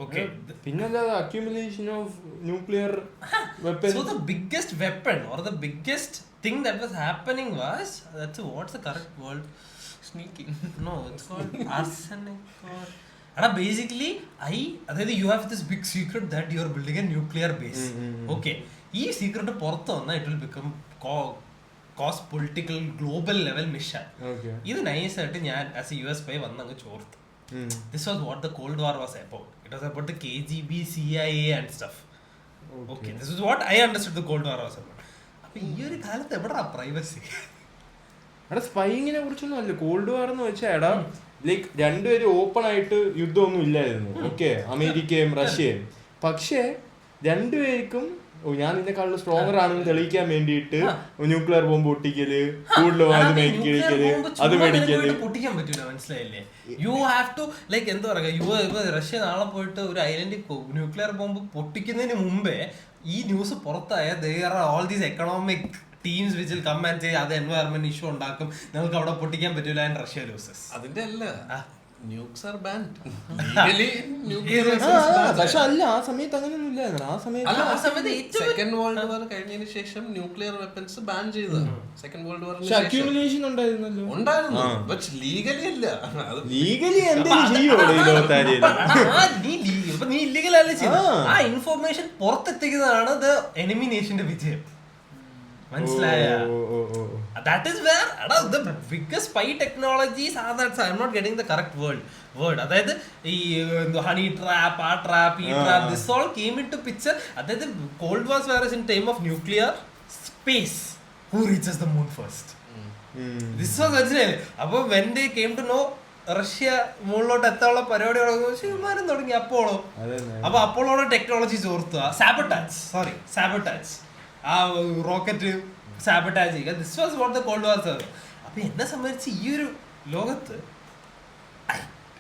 Okay, പിന്നല്ല accumulation of nuclear weapons. So the biggest weapon or the biggest thing that was happening was, what's the correct word? Sneaking. No, it's called arsenic or basically അതായത് you have this big secret that you are building a nuclear base. Okay, ഈ secret പുറത്ത് വന്നാൽ it will become cause political global level mission. ഇത് നൈസായിട്ട് ഞാൻ as A US വന്ന് അങ്ങ് ചോർത്ത്. This was what the Cold War was about. It was about the KGB, CIA and stuff. Okay, this is what I understood the Cold War was about. അപ്പൊ ഈ ഒരു കാലത്ത് എവിടാ പ്രൈവസി? എടാ സ്പൈങ്ങിനെ കുറിച്ചൊന്നും അല്ല. കോൾഡ് വാർ എന്ന് വെച്ചാൽ എടാ ലൈക്ക് രണ്ടുപേരും ഓപ്പൺ ആയിട്ട് യുദ്ധമൊന്നും ഇല്ലായിരുന്നു. ഓക്കെ, അമേരിക്കയും റഷ്യയും. പക്ഷേ രണ്ടുപേർക്കും ഞാൻ നിന്നെക്കാളും സ്ട്രോങ്ങർ ആണെന്ന് തെളിയിക്കാൻ വേണ്ടിയിട്ട് ന്യൂക്ലിയർ ബോംബ് പൊട്ടിക്കല്, കൂടുതലും അത് മേടിക്കല്, അത് മേടിക്കല്. പൊട്ടിക്കാൻ പറ്റൂല, മനസ്സിലായില്ലേ? യു ഹാവ് ടു ലൈക്ക് എന്താ പറയുക, റഷ്യ നാളെ പോയിട്ട് ഒരു ഐലൻഡിൽ ന്യൂക്ലിയർ ബോംബ് പൊട്ടിക്കുന്നതിന് മുമ്പേ ഈ ന്യൂസ് പുറത്തായ there are all these economic teams which will come and say അത് എൻവയറമെന്റ് ഇഷ്യൂ ഉണ്ടാക്കും, നിങ്ങൾക്ക് അവിടെ പൊട്ടിക്കാൻ പറ്റൂല, ആൻഡ് റഷ്യ ലൂസസ്. അതിന്റെ അല്ല, പക്ഷെ അല്ല, ആ സമയത്ത് അങ്ങനെയൊന്നും ഇല്ലായിരുന്നു. ആ സമയത്ത് സെക്കൻഡ് വേൾഡ് വാർ കഴിഞ്ഞതിന് ശേഷം ന്യൂക്ലിയർ വെപ്പൺസ് ബാൻ ചെയ്തതാണ്. സെക്കൻഡ് വേൾഡ് വാറിന് അക്യുമുലേഷൻ ഉണ്ടായിരുന്നല്ലോ. ഉണ്ടായിരുന്നു, പക്ഷെ ലീഗലി അല്ല. ലീഗലി എന്തെങ്കിലും നീ ഇല്ലീഗൽ അല്ലേ ചെയ്യുന്നത്? ആ ഇൻഫോർമേഷൻ പുറത്തെത്തിക്കുന്നതാണ് ദ എനിമി നേഷന്റെ വിജയം, മനസ്സിലായ? That is where the biggest spy technologies are that. I'm not getting the correct word. അതായത് ഈ ഹണി ട്രാപ്പ്, ആ ട്രാപ്പ്, ഈ trap, this all came into picture. അതായത് called war whereas in time of nuclear space, who reaches the moon first? This was മനസ്സിലായില്ലേ? അപ്പൊ when they came to know Russia മുകളിലോട്ട് എത്താനുള്ള പരിപാടി ശിവമാരും തുടങ്ങി അപ്പോളോ. അപ്പൊ അപ്പോളോടെ ടെക്നോളജി ചോർത്തുക, സാബോട്ടാജ്, ആ റോക്കറ്റ് സാബോട്ടാജ് ചെയ്യുക. This was what the called war sir. അപ്പൊ എന്നെ സംബന്ധിച്ച് ഈ ഒരു ലോകത്ത്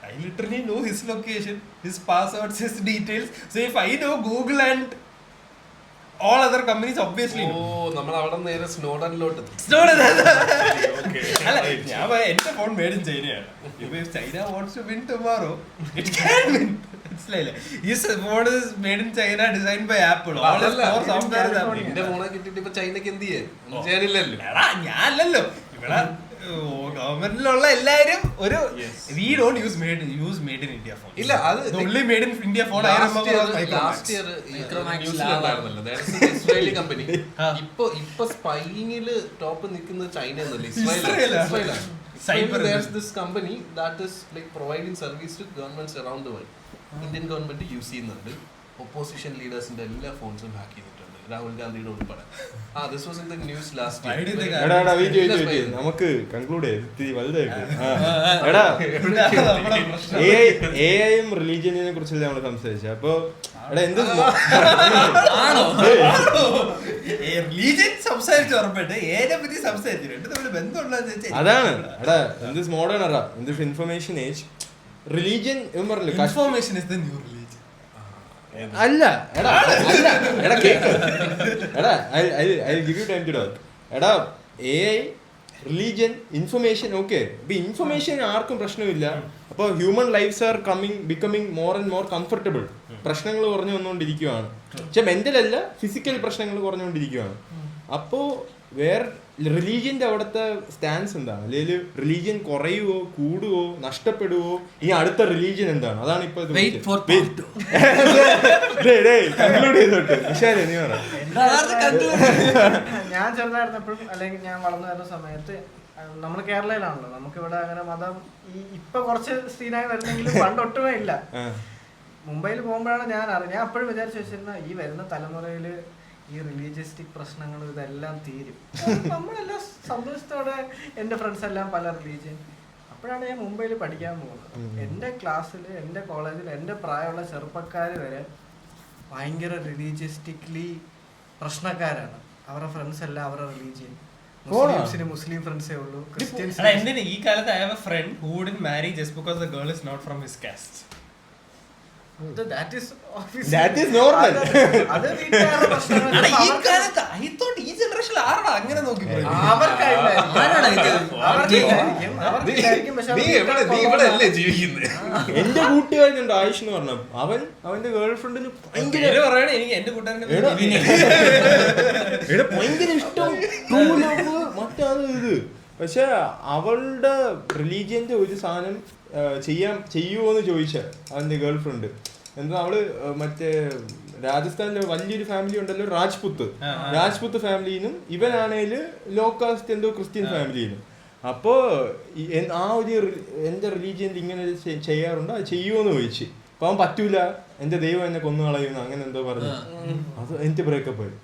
I literally know his location, his passwords, his details. So if I know Google and all other companies obviously know. നമ്മൾ അവിടെ നേരെ സ്നോഡനിലോട്ട്. അല്ല, ഞാൻ എന്റെ ഫോൺ മേഡ് ഇൻ ചൈനയാണ്. If China wants to win tomorrow, it can win. മനസ്സിലായില്ലേ? ഈ phone is made in China, designed by Apple. All is for software is Apple. എന്റെ ഫോണെ കിട്ടിട്ട് ഇപ്പൊ ചൈനക്ക് എന്ത് ചെയ്യാനില്ലല്ലോ. എടാ ഞാനല്ലോ ഇവിടെ ഗവൺമെന്റിലുള്ള എല്ലാരും ഒരു we don't use made in India phone. ഇല്ല, അത് only made in India phone I remember was last year ന്യൂസിലുണ്ടായിരുന്നല്ലോ, ഇസ്രായേലി കമ്പനി. ഇപ്പൊ സ്പൈയിങ്ങില് ടോപ്പ് നിൽക്കുന്നത് ചൈന എന്നല്ലേ, ഇസ്രായേലാണ്. There's this company that is like providing service to governments around the world. Indian government use ചെയ്യുന്നുണ്ട്. Opposition ലീഡേഴ്സിന്റെ എല്ലാ ഫോൺസും hack ചെയ്തിട്ടുണ്ട്, രാഹുൽ ഗാന്ധിയുടെ ഉൾപ്പെടെ. This was in the news last year. നമുക്ക് കൺക്ലൂഡ് ചെയ്ത് വലുതായിട്ട് എഐയും റിലീജിയനെ കുറിച്ചല്ലേ നമ്മൾ സംസാരിച്ചത്. അപ്പൊ എന്ത് അതാണ് എടാ എന്ത് മോഡേൺ എറാ, എന്ത് ഇൻഫർമേഷൻ ഏജ്. റിലീജിയൻ പറഞ്ഞില്ല, information is the new religion. അല്ല എടാ, അല്ല എടാ എടാ I give you time to talk. എടാ എഐ, റിലീജിയൻ, ഇൻഫർമേഷൻ. ഓക്കെ, ഇപ്പൊ ഇൻഫർമേഷൻ ആർക്കും പ്രശ്നമില്ല. അപ്പോൾ human lifes are becoming more and more comfortable. പ്രശ്നങ്ങൾ കുറഞ്ഞു വന്നുകൊണ്ടിരിക്കുകയാണ്. പക്ഷെ മെന്റൽ അല്ല, ഫിസിക്കൽ പ്രശ്നങ്ങൾ കുറഞ്ഞുകൊണ്ടിരിക്കുകയാണ്. അപ്പോ വേറെ റിലീജിയന്റെ അവിടുത്തെ സ്റ്റാൻസ് എന്താണ്? അല്ലെങ്കിൽ റിലീജിയൻ കുറയുവോ, കൂടുവോ, നഷ്ടപ്പെടുവോ? ഈ അടുത്ത റിലീജിയൻ എന്താണ്? അതാണ് ഇപ്പൊ കൺക്ലൂഡ് ചെയ്തോട്ടെ. വിശാലേ നീ പറ. ഞാൻ ചെറുതായിരുന്നപ്പോഴും അല്ലെങ്കിൽ ഞാൻ വളർന്നു വരുന്ന സമയത്ത് നമ്മൾ കേരളയിലാണല്ലോ, നമുക്കിവിടെ അങ്ങനെ മതം ഇപ്പൊ കുറച്ച് സീനായി വരുന്നെങ്കിലും പണ്ട് ഒട്ടുമേ ഇല്ല. മുംബൈയിൽ പോകുമ്പോഴാണ് ഞാൻ അപ്പോഴും വിചാരിച്ചു വെച്ചിരുന്ന ഈ വരുന്ന തലമുറയിൽ ഈ റിലീജിയസ്റ്റിക് പ്രശ്നങ്ങൾ ഇതെല്ലാം തീരും. നമ്മളെല്ലാം സന്തോഷത്തോടെ, എൻ്റെ ഫ്രണ്ട്സ് എല്ലാം പല റിലീജിയൻ. അപ്പോഴാണ് ഞാൻ മുംബൈയിൽ പഠിക്കാൻ പോകുന്നത്. എൻ്റെ ക്ലാസ്സിൽ, എൻ്റെ കോളേജിൽ, എൻ്റെ പ്രായമുള്ള ചെറുപ്പക്കാർ വരെ ഭയങ്കര റിലീജിയസ്റ്റിക്കലി പ്രശ്നക്കാരാണ്. അവരുടെ ഫ്രണ്ട്സ് എല്ലാം അവരുടെ റിലീജിയൻ. മുസ്ലിംസിന് മുസ്ലിം ഫ്രണ്ട്സേ ഉള്ളൂ, ക്രിസ്ത്യൻസ്. ഈ കാലത്ത് I have a friend who wouldn't marry just because the girl is not from his caste. That is normal. അത് വീട്ടുകാരുടെ പ്രശ്നങ്ങൾ. ഈ കാലത്ത് I thought ഈ ജനറേഷനിൽ ആരാണ് അങ്ങനെ നോക്കി? എന്റെ കൂട്ടുകാരനുണ്ട് ആയുഷ് എന്ന് പറഞ്ഞു. അവന്റെ ഗേൾ ഫ്രണ്ടിന് ഭയങ്കര ഇഷ്ടം, മറ്റാണ് ഇത്. പക്ഷെ അവളുടെ റിലീജിയന്റെ ഒരു സാധനം ചെയ്യുമോ എന്ന് ചോദിച്ച അവന്റെ ഗേൾ ഫ്രണ്ട്. എന്താ അവള് മറ്റേ രാജസ്ഥാനിലെ വലിയൊരു ഫാമിലി ഉണ്ടല്ലോ, രാജ്പുത്ത് ഫാമിലിന്നും ഇവനാണേല് ലോ കാസ്റ്റ് എന്തോ ക്രിസ്ത്യൻ ഫാമിലിന്നും. അപ്പോൾ ആ ഒരു എൻ്റെ റിലീജിയനിൽ ഇങ്ങനെ ചെയ്യാറുണ്ട്, അത് ചെയ്യുമോയെന്ന് ചോദിച്ചു. അപ്പോൾ അവൻ പറ്റൂല, എൻ്റെ ദൈവം എന്നെ കൊന്നു കളയുന്നു അങ്ങനെ എന്തോ പറഞ്ഞു. അത് എനിക്ക് ബ്രേക്കപ്പ് ആയി.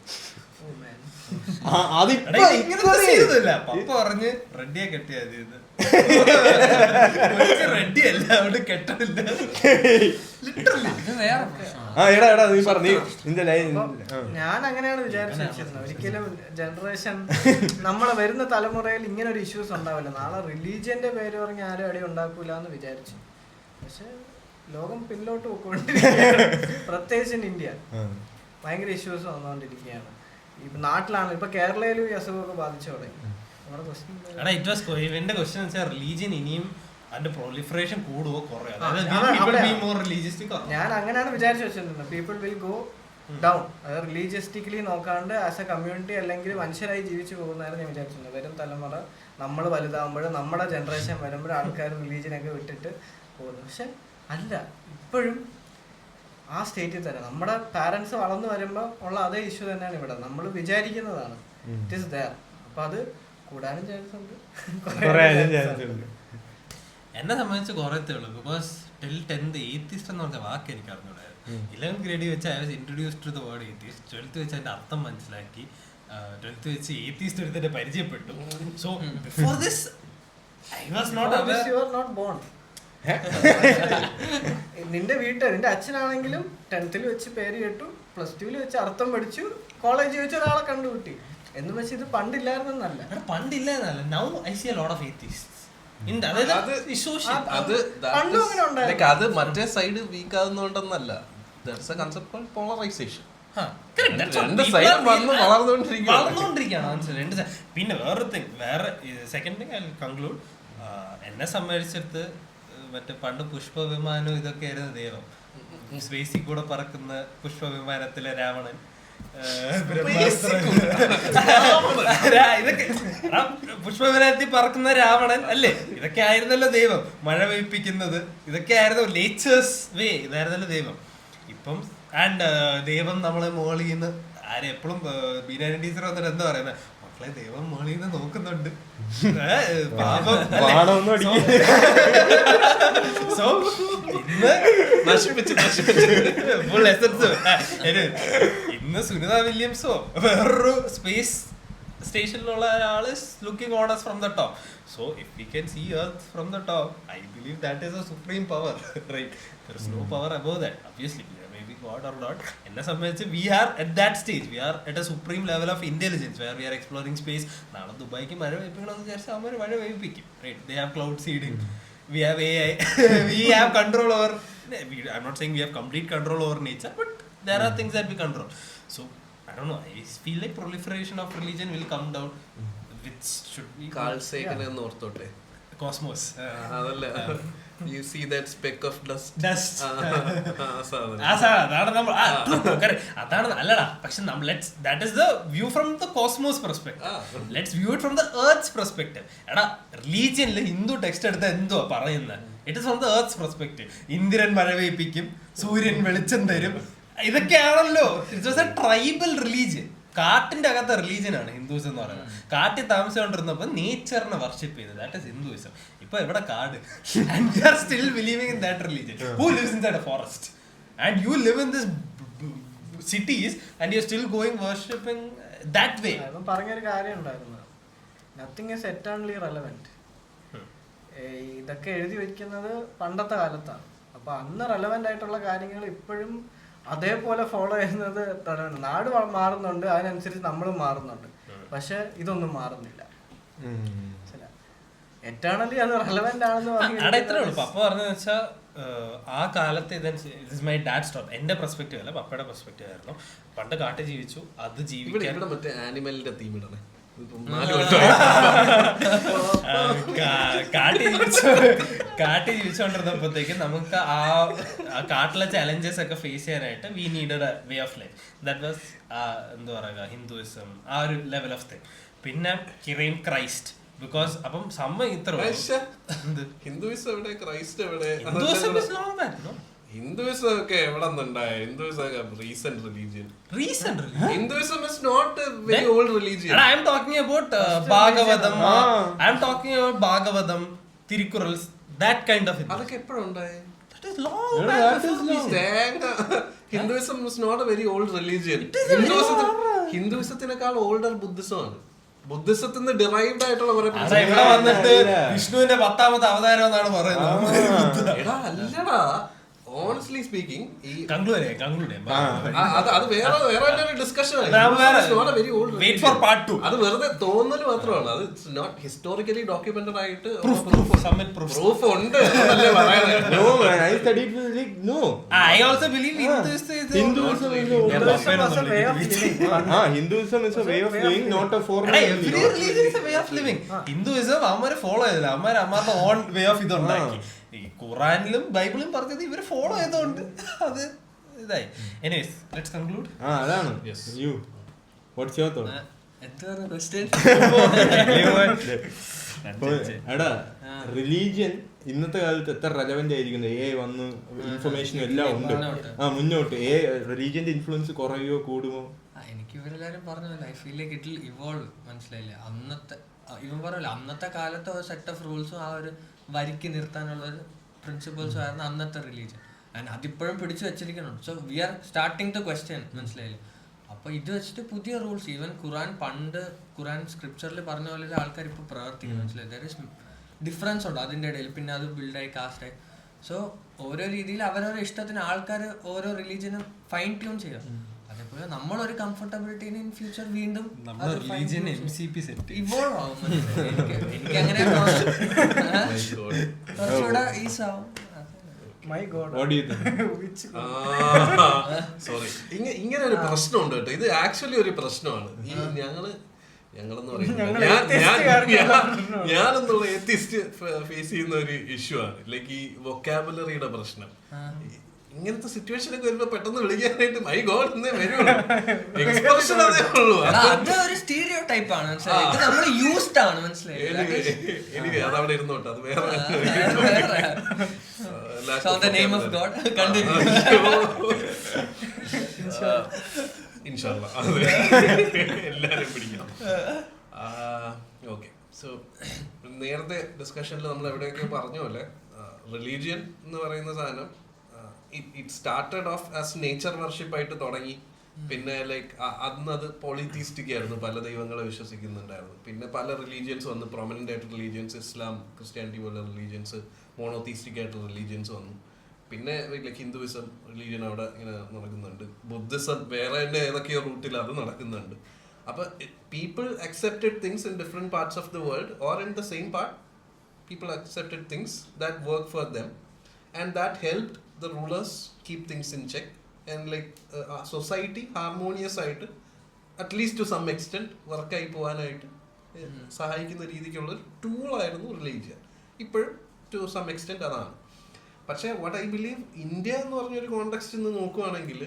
പറഞ്ഞ് റെഡിയാ കെട്ടിയത് റെഡി അല്ല അവിടെ കെട്ടില്ല. ഞാൻ അങ്ങനെയാണ് വിചാരിച്ചു വെച്ചിരുന്നത്. ഒരിക്കലും ജനറേഷൻ നമ്മളെ വരുന്ന തലമുറയിൽ ഇങ്ങനെ ഒരു ഇഷ്യൂസ് ഉണ്ടാവില്ല. നാളെ റിലീജിയന്റെ പേര് പറഞ്ഞ് ആരും അടി ഉണ്ടാക്കൂല എന്ന് വിചാരിച്ചു. പക്ഷെ ലോകം പിന്നോട്ട് പോയിക്കൊണ്ടിരിക്കുകയാണ്. പ്രത്യേകിച്ച് ഇന്ത്യ ഭയങ്കര ഇഷ്യൂസ് വന്നുകൊണ്ടിരിക്കുകയാണ്. ഇപ്പൊ നാട്ടിലാണ്, ഇപ്പൊ കേരളയിലും ഈ അസുഖമൊക്കെ ബാധിച്ചു തുടങ്ങി. എന്റെ ക്വസ്റ്റ്യൻ വെച്ചാൽ റിലീജിയൻ ഇനിയും അതിന്റെ പ്രൊലിഫറേഷൻ കൂടുവോ കുറയോ? ഞാൻ അങ്ങനെയാണ് വിചാരിച്ചു വെച്ചിരുന്നത്. People will go down. അതായത് റിലീജിയസ്റ്റിക്കലി നോക്കാണ്ട് ആസ് എ കമ്മ്യൂണിറ്റി അല്ലെങ്കിൽ മനുഷ്യരായി ജീവിച്ചു പോകുന്നതായിരുന്നു ഞാൻ വിചാരിച്ചിരുന്നത്. വരും തലമുറ നമ്മൾ വലുതാകുമ്പോൾ നമ്മുടെ ജനറേഷൻ വരുമ്പോൾ ആൾക്കാർ റിലീജിയനൊക്കെ വിട്ടിട്ട് പോകുന്നു. പക്ഷെ അല്ല, ഇപ്പോഴും ആ സ്റ്റേറ്റിൽ തന്നെ നമ്മുടെ പാരന്റ്സ് വളർന്നു വരുമ്പോൾ ഉള്ള അതേ ഇഷ്യൂ തന്നെയാണ് ഇവിടെ. നമ്മൾ വിചാരിക്കുന്നതാണ് ഇറ്റ് ഈസ് ദയർ. അപ്പൊ അത് കൂടാനും ചാൻസ് ഉണ്ട്. എന്നെ സംബന്ധിച്ച് കുറേത്തേ ഉള്ളൂ. ബിക്കോസ് ടിൽ 10th ഏത്തിസ്റ്റ് എന്ന് പറഞ്ഞ വാക്ക് എനിക്ക് അറിഞ്ഞൂടായിരുന്നു. 11th ഗ്രേഡിൽ വെച്ച് I was introduced to the word atheist. 12th വെച്ച് അതിന്റെ അർത്ഥം മനസ്സിലാക്കി. 12th വെച്ച് ഏത്തിസ്റ്റ് എടുത്തിട്ട് പരിചയപ്പെട്ടു. So before this I was not aware. You are not born. നിന്റെ നിന്റെ അച്ഛനാണെങ്കിലും 10th വെച്ച് പേര് കേട്ടു, +2 വെച്ച് അർത്ഥം പഠിച്ചു, കോളേജിൽ വെച്ച് ഒരാളെ കണ്ടുപിട്ടി എന്ന് വെച്ച് ഇത് പണ്ടില്ലായിരുന്നല്ല. പണ്ടില്ലായിരുന്നല്ല. Now I see a lot of atheist. അത് മറ്റേ സൈഡ് വീക്ക് ആകുന്നോണ്ടൊന്നല്ല. പോളറൈസേഷൻ വളർന്നുകൊണ്ടിരിക്കുകയാണ്. പിന്നെ വേറെ സെക്കൻഡ് തിങ് ഐ കൺക്ലൂഡ്. എന്നെ സംബന്ധിച്ചിടത്ത് മറ്റേ പണ്ട് പുഷ്പവിമാനം ഇതൊക്കെ ആയിരുന്നു ദൈവം. സ്പേസിൽ കൂടെ പറക്കുന്ന പുഷ്പവിമാനത്തിലെ രാവണൻ, ഇതൊക്കെ പുഷ്പവിമാനത്തിൽ പറക്കുന്ന രാവണൻ അല്ലേ, ഇതൊക്കെ ആയിരുന്നല്ലോ ദൈവം. മഴ പെയ്പ്പിക്കുന്നത് ഇതൊക്കെ ആയിരുന്നു നേച്ചേഴ്സ് വേ, ഇതായിരുന്നല്ലോ ദൈവം. ഇപ്പം ആൻഡ് ദൈവം നമ്മളെ മോളിൽ നിന്ന് എപ്പോഴും ബീനാനി ടീച്ചർ വന്നിട്ട് എന്താ പറയുന്നത്, മക്കളെ ദൈവം മോളിൽ നിന്ന് നോക്കുന്നുണ്ട്, പാപം. സോ ഇന്ന് ഇന്ന് സുനിത വില്യംസോ വേറൊരു സ്പേസ് സ്റ്റേഷനിലുള്ള ആള് looking on us from the top. So if we can see Earth from the top, I believe that is a supreme power, right? There is no power above that. Obviously, maybe God or not. എന്നെ സംബന്ധിച്ച് we are at that stage. We are at a supreme level of intelligence where we are exploring space. നാളെ ദുബായിക്ക് മഴ പെയ്പ്പിക്കണമെന്ന് വിചാരിച്ചാൽ അവന്മാർ മഴ പെയ്പ്പിക്കും, right? They have cloud seeding. We have AI. We have control over. I'm not saying we have complete control over nature, but there are things that we control. So I don't know. I feel like proliferation of religion will come down, which should be Carl Sagan എന്ന് ഓർത്തോട്ടെ. Cosmos. അതല്ല, you see that speck of dust. അതാണ് അല്ലടാ. പക്ഷെ that is the view from the cosmos perspective. Let's view it from the earth's perspective. എടാ റിലീജിയനിൽ Hindu text എടുത്ത എന്തുവാ പറയുന്നത്? It is from the earth's perspective. Indran മഴ പെയ്പ്പിക്കും, സൂര്യൻ വെളിച്ചം തരും, ഇതൊക്കെയാണല്ലോ. It's a tribal religion. കാട്ടിന്റെ അകത്തെ റിലീജിയൻ ആണ് ഹിന്ദുസ് എന്ന് പറയുന്നത്. കാട്ടിൽ താമസിച്ചുകൊണ്ടിരുന്നപ്പോൾ നേച്ചറിനെ വർഷിപ്പ് ചെയ്തത്, ദാറ്റ് ഇസ് ഹിന്ദുയിസം. ഇപ്പൊ എവിടെ കാട്? And we are still believing in that religion. Who lives inside a forest and you live in this cities and you're still going worshipping that way. അവൻ പറഞ്ഞൊരു കാര്യം ഉണ്ടായിരുന്നു, നത്തിങ് ഈസ് എറ്റേണലി റെലവെന്റ്. ഇതൊക്കെ എഴുതി വെക്കുന്നത് പണ്ടത്തെ കാലത്താണ്. അപ്പൊ അന്ന് റെലവെന്റ് ആയിട്ടുള്ള കാര്യങ്ങൾ ഇപ്പോഴും അതേപോലെ ഫോളോ ചെയ്യുന്നത് നാട് മാറുന്നുണ്ട്, അതിനനുസരിച്ച് നമ്മളും മാറുന്നുണ്ട്. പക്ഷെ ഇതൊന്നും മാറുന്നില്ല. എറ്റേണലി അത് റെലവെന്റ് ആണെന്ന് പറഞ്ഞു. പപ്പ പറഞ്ഞതെന്ന് വെച്ചാൽ ആ കാലത്ത് മൈ ഡാഡ് സ്റ്റോപ്പ്. എന്റെ പെർസ്പെക്റ്റീവ് അല്ല, പപ്പയുടെ പെർസ്പെക്റ്റീവ് ആയിരുന്നു. പണ്ട് കാട്ടിൽ ജീവിച്ചു, അത് ജീവിക്കാൻ മറ്റേ ആനിമലിന്റെ തീം ഇടണേ. കാട്ടിൽ ജീവിച്ചുകൊണ്ടിരുന്നപ്പോഴത്തേക്കും നമുക്ക് ആ കാട്ടിലെ ചലഞ്ചസ് ഒക്കെ ഫേസ് ചെയ്യാനായിട്ട് V needed a way of life. That was എന്താ പറയുക, ഹിന്ദുയിസം, ആ ഒരു ലെവൽ ഓഫ് തിങ്. പിന്നെ കിറേം ക്രൈസ്റ്റ്, ബിക്കോസ് അപ്പം സമ്മ ഇത്ര ഹിന്ദുയിസം എവിടെ, ക്രൈസ്റ്റ് എവിടെ? ഹിന്ദുയിസം ഒക്കെ എവിടെ നിന്നുണ്ടായ? Hinduism recent religion. Hinduism is not a very old religion. I am talking about Bhagavatam. I am talking about Bhagavatam, Tirukurals, that kind of Hinduism. അതൊക്കെ എപ്പോഴുണ്ടായ? That is long back. Hinduism is not a very old religion. ഹിന്ദുയിസത്തിനേക്കാൾ older ബുദ്ധിസമാണ്. ബുദ്ധിസത്തിന് derived ആയിട്ടുള്ള കുറെ ഇവിടെ വന്നിട്ട് വിഷ്ണുവിന്റെ 10ാമത്തെ അവതാരം എന്നാണ് പറയുന്നത്. എടാ അല്ലടാ, ഓണസ്റ്റ്ലി സ്പീക്കിംഗ് അത് വേറെ ഡിസ്കഷൻ. അത് വെറുതെ തോന്നൽ മാത്രമാണ്. അത് നോട്ട് ഹിസ്റ്റോറിക്കലി ഡോക്യുമെന്റഡ് ആയിട്ട് പ്രൂഫ് ഉണ്ട്. ഹിന്ദുയിസം അവന്മാരെ ഫോളോ ചെയ്തില്ല, അവന്മാരുടെ ഓൺ വേ ഓഫ് ഇതുണ്ടാക്കി. ഈ ഖുറാനിലും ബൈബിളും പറഞ്ഞത് ഇവര് ഫോളോ ചെയ്തോണ്ട് അത് ഇതായി. Anyways let's conclude. അതാണ് യു വാട്ട്സ് യുവർ തോട്ട്? എടാ റിലീജിയൻ ഇന്നത്തെ കാലത്ത് എത്ര റെലവന്റ് ആയിരിക്കുന്നത്? AI വന്ന് ഇൻഫർമേഷനും എല്ലാം ഉണ്ട്. മുന്നോട്ട് റിലീജിയന്റെ ഇൻഫ്ലുവൻസ് കുറയോ കൂടുമോ? എനിക്ക് ഇവരെല്ലാരും പറഞ്ഞല്ലോ, I feel like it will evolve. മനസ്സിലായില്ലേ? ഇവൻ പറയല്ലോ അന്നത്തെ കാലത്തെ ഒരു സെറ്റ് ഓഫ് റൂൾസും ആ ഒരു വരിക്ക് നിർത്താനുള്ള ഒരു പ്രിൻസിപ്പിൾസും ആയിരുന്നു അന്നത്തെ റിലീജിയൻ. ആൻഡ് അതിപ്പോഴും പിടിച്ചു വെച്ചിരിക്കുന്നുണ്ട്. So we are starting the question. മനസ്സിലായില്ലേ? അപ്പൊ ഇത് വെച്ചിട്ട് പുതിയ റൂൾസ്, ഈവൻ ഖുറാൻ സ്ക്രിപ്ചറിൽ പറഞ്ഞ പോലെ ആൾക്കാർ ഇപ്പൊ പ്രവർത്തിക്കുന്നു. മനസ്സിലായി? ദർ ഇസ് ഡിഫറൻസ് ഉണ്ട് അതിന്റെ ഇടയിൽ. പിന്നെ അത് ബിൽഡായി കാസ്റ്റായി. സോ ഓരോ രീതിയിൽ അവരവരുടെ ഇഷ്ടത്തിന് ആൾക്കാർ ഓരോ റിലീജിയനും ഫൈൻ ട്യൂൺ ചെയ്യാം. അതേപോലെ നമ്മളൊരു കംഫർട്ടബിലിറ്റിന് ഇൻ ഫ്യൂച്ചർ വീണ്ടും ഇവോൾവ് ആവും. എനിക്ക് അങ്ങനെ കുറച്ചുകൂടെ ഈസ് ആവും. സോറി, ഇങ്ങനെ ഒരു പ്രശ്നമുണ്ട് കേട്ടോ. ഇത് ആക്ച്വലി ഒരു പ്രശ്നമാണ്. ഈ ഞങ്ങളെന്ന് പറയുന്നത് ഞാനെന്നുള്ള എത്തിസ്റ്റ് ഫേസ് ചെയ്യുന്ന ഒരു ഇഷ്യൂ ആണ്. ലൈക്ക് ഈ വൊക്കാബുലറിയുടെ പ്രശ്നം. ഇങ്ങനത്തെ സിറ്റുവേഷൻ ഒക്കെ വരുമ്പോ പെട്ടെന്ന് വിളിക്കാനായിട്ട് മൈ ഗോഡ് എന്നേ വരുള്ളൂ. എക്സ്പ്രഷൻ അതേ ഉള്ളൂ. അതവിടെ ഇരുന്നോട്ടെ, അത് വേറെ. എല്ലാരും പിടിക്കണം. ഓക്കെ, സോ നേരത്തെ ഡിസ്കഷനിൽ നമ്മൾ എവിടെയൊക്കെ പറഞ്ഞ പോലെ റിലീജിയൻ എന്ന് പറയുന്ന സാധനം it started off as nature worship ആയിട്ട് തുടങ്ങി. പിന്നെ ലൈക്ക് അന്ന് അത് പോളിതീസ്റ്റിക് ആയിരുന്നു, പല ദൈവങ്ങളെ വിശ്വസിക്കുന്നുണ്ടായിരുന്നു. പിന്നെ പല റിലീജിയൻസ് വന്നു, പ്രൊമനന്റ് ആയിട്ട് റിലീജിയൻസ്, ഇസ്ലാം, ക്രിസ്ത്യാനിറ്റി പോലെ റിലീജിയൻസ്, മോണോതീസ്റ്റിക് ആയിട്ട് റിലീജിയൻസ് വന്നു. പിന്നെ ലൈക്ക് ഹിന്ദുയിസം റിലീജിയൻ അവിടെ ഇങ്ങനെ നടക്കുന്നുണ്ട്. ബുദ്ധിസം വേറെ തന്നെ ഏതൊക്കെയോ റൂട്ടിൽ അത് നടക്കുന്നുണ്ട്. അപ്പൊ people accepted things in different parts of the world or in the same part. People accepted things that work for them and that helped the rulers keep things in check and like society harmonious ആയിട്ട് at least to some extent work ആയി പോകാനായിട്ട് സഹായിക്കുന്ന രീതിക്കുള്ള ഒരു ടൂളായിരുന്നു religion. ഇപ്പോഴും to some extent അതാണ്. പക്ഷേ what I believe, India എന്ന് പറഞ്ഞൊരു കോണ്ടെക്സ്റ്റിൽ നിന്ന് നോക്കുകയാണെങ്കിൽ,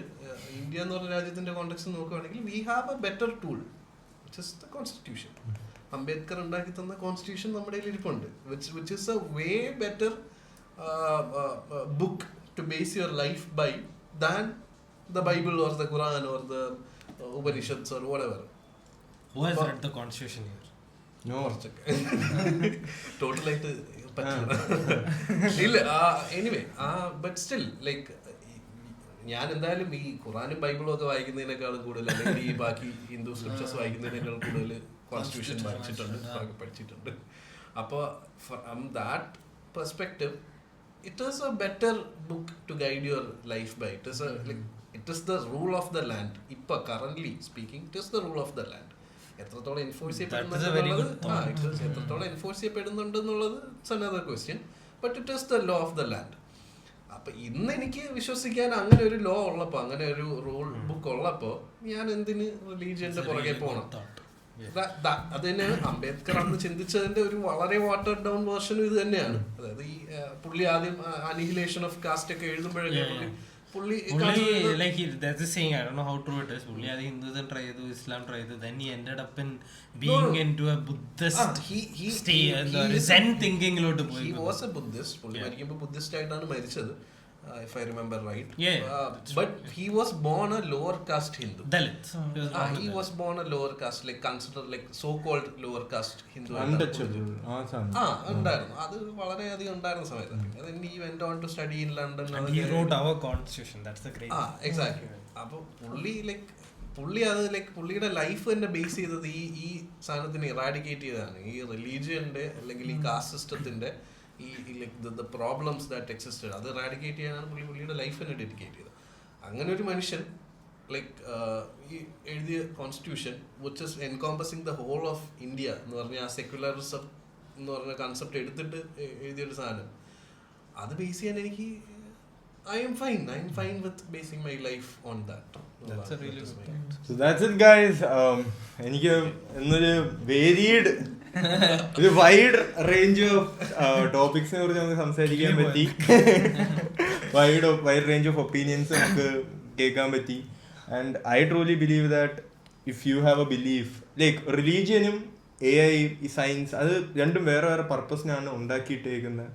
ഇന്ത്യ എന്ന് പറഞ്ഞ രാജ്യത്തിന്റെ കോണ്ടെക്സ്റ്റിൽ നോക്കുകയാണെങ്കിൽ we have A better tool which is the constitution. Ambedkar ഉണ്ടാക്കി തന്ന കോൺസ്റ്റിറ്റ്യൂഷൻ നമ്മുടെ കയ്യിൽ ഇരിപ്പുണ്ട്. Which is a way better book to base your life by than the Bible or the Quran or the Upanishads or whatever. Who has read the constitution here? No. Total ആയിട്ട് പറ്റില്ല. ഇല്ല, anyway but still like ഞാൻ എന്തായാലും ഈ ഖുറാനും ബൈബിളും ഒക്കെ വായിക്കുന്നതിനേക്കാളും കൂടുതൽ, അല്ലെങ്കിൽ ഈ ബാക്കി ഹിന്ദു സ്ക്രിപ്ചേഴ്സ് വായിക്കുന്നതിനേക്കാൾ കൂടുതൽ കോൺസ്റ്റിറ്റ്യൂഷൻ പഠിച്ചിട്ടുണ്ട്. അപ്പോൾ from that perspective it is a better book to guide your life by. It is it is the rule of the land. Ippa currently speaking, it is the rule of the land. എത്രത്തോളം enforce ചെയ്യപ്പെടുന്നുണ്ടെന്നുള്ളത് it's another question, but it is the law of the land. അപ്പൊ ഇന്ന് എനിക്ക് വിശ്വസിക്കാൻ അങ്ങനെ ഒരു law ഉള്ളപ്പോ, അങ്ങനെ ഒരു റൂൾ ബുക്ക് ഉള്ളപ്പോ ഞാൻ എന്തിന് റിലീജിയന്റെ പുറകെ പോകണം? അത് തന്നെയാണ് അംബേദ്കർ അന്ന് ചിന്തിച്ചതിന്റെ ഒരു വളരെ വാട്ടർ ഡൗൺ വേർഷനും ഇത് തന്നെയാണ്. അതായത് ഈ പുള്ളി ആദ്യം അനിഹിലേഷൻ ഓഫ് കാസ്റ്റ് ഒക്കെ എഴുതുമ്പോഴല്ലേ പുള്ളി Hinduism try ചെയ്തു, Islam try ചെയ്തു, then he ended up in being into a Buddhist Zen thinking ലോട്ട് പോയി. He was a Buddhist. പുള്ളി മരിക്കുമ്പോൾ ബുദ്ധിസ്റ്റ് ആയിട്ടാണ് മരിച്ചത്. if I remember right. Yeah. But he was born a lower caste Hindu. Dalit. He was born a lower caste, like considered like so-called lower caste Hindu. Untouchable. ഉണ്ടായിരുന്നു. അത് വളരെയധികം ഉണ്ടായിരുന്ന സമയത്ത്. Then he went on to study in London. And he wrote our constitution. That's the great. Exactly. അപ്പോൾ പുള്ളി അത് like പുള്ളിയുടെ life തന്നെ ബേസ് ചെയ്തത് ഈ സാധനത്തിന് ഇറാഡിക്കേറ്റ് ചെയ്തതാണ്. ഈ റിലീജിയന്റെ അല്ലെങ്കിൽ ഈ കാസ്റ്റ് സിസ്റ്റത്തിന്റെ ഈ like the problems that existed അത് ഇറാഡിക്കേറ്റ് ചെയ്യാനാണ് പുള്ളിയുടെ ലൈഫ് തന്നെ ഡെഡിക്കേറ്റ് ചെയ്തത്. അങ്ങനെ ഒരു മനുഷ്യൻ ലൈക്ക് ഈ എഴുതിയ constitution which is encompassing the whole of India എന്ന് പറഞ്ഞ ആ സെക്യുലറിസം എന്ന് പറഞ്ഞ കൺസെപ്റ്റ് എടുത്തിട്ട് എഴുതിയൊരു സാധനം അത് ബേസ് ചെയ്യാൻ എനിക്ക് I am fine with basing my life on that. That's a really good point. So that's it guys. എനിക്ക് എന്നൊരു വേരിയഡ് ഒരു വൈഡ് റേഞ്ച് ഓഫ് ടോപ്പിക്സിനെ കുറിച്ച് നമുക്ക് സംസാരിക്കാൻ പറ്റി. വൈഡ് റേഞ്ച് ഓഫ് ഒപ്പീനിയൻസ് നമുക്ക് കേൾക്കാൻ പറ്റി. And I truly believe that if you have a belief like റിലീജിയനും AI സയൻസ് അത് രണ്ടും വേറെ വേറെ പർപ്പസിനാണ് ഉണ്ടാക്കിയിട്ടേക്കുന്നത്.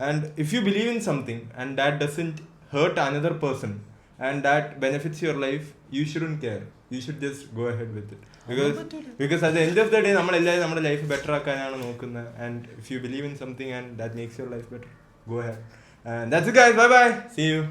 And if you believe in something and that doesn't hurt another person and that benefits your life, you shouldn't care. You should just go ahead with it because at the end of the day നമ്മളെല്ലാവരും നമ്മുടെ life better ആക്കാനാണ് നോക്കുന്നത്. And if you believe in something and that makes your life better, go ahead. And that's it guys, bye bye, see you.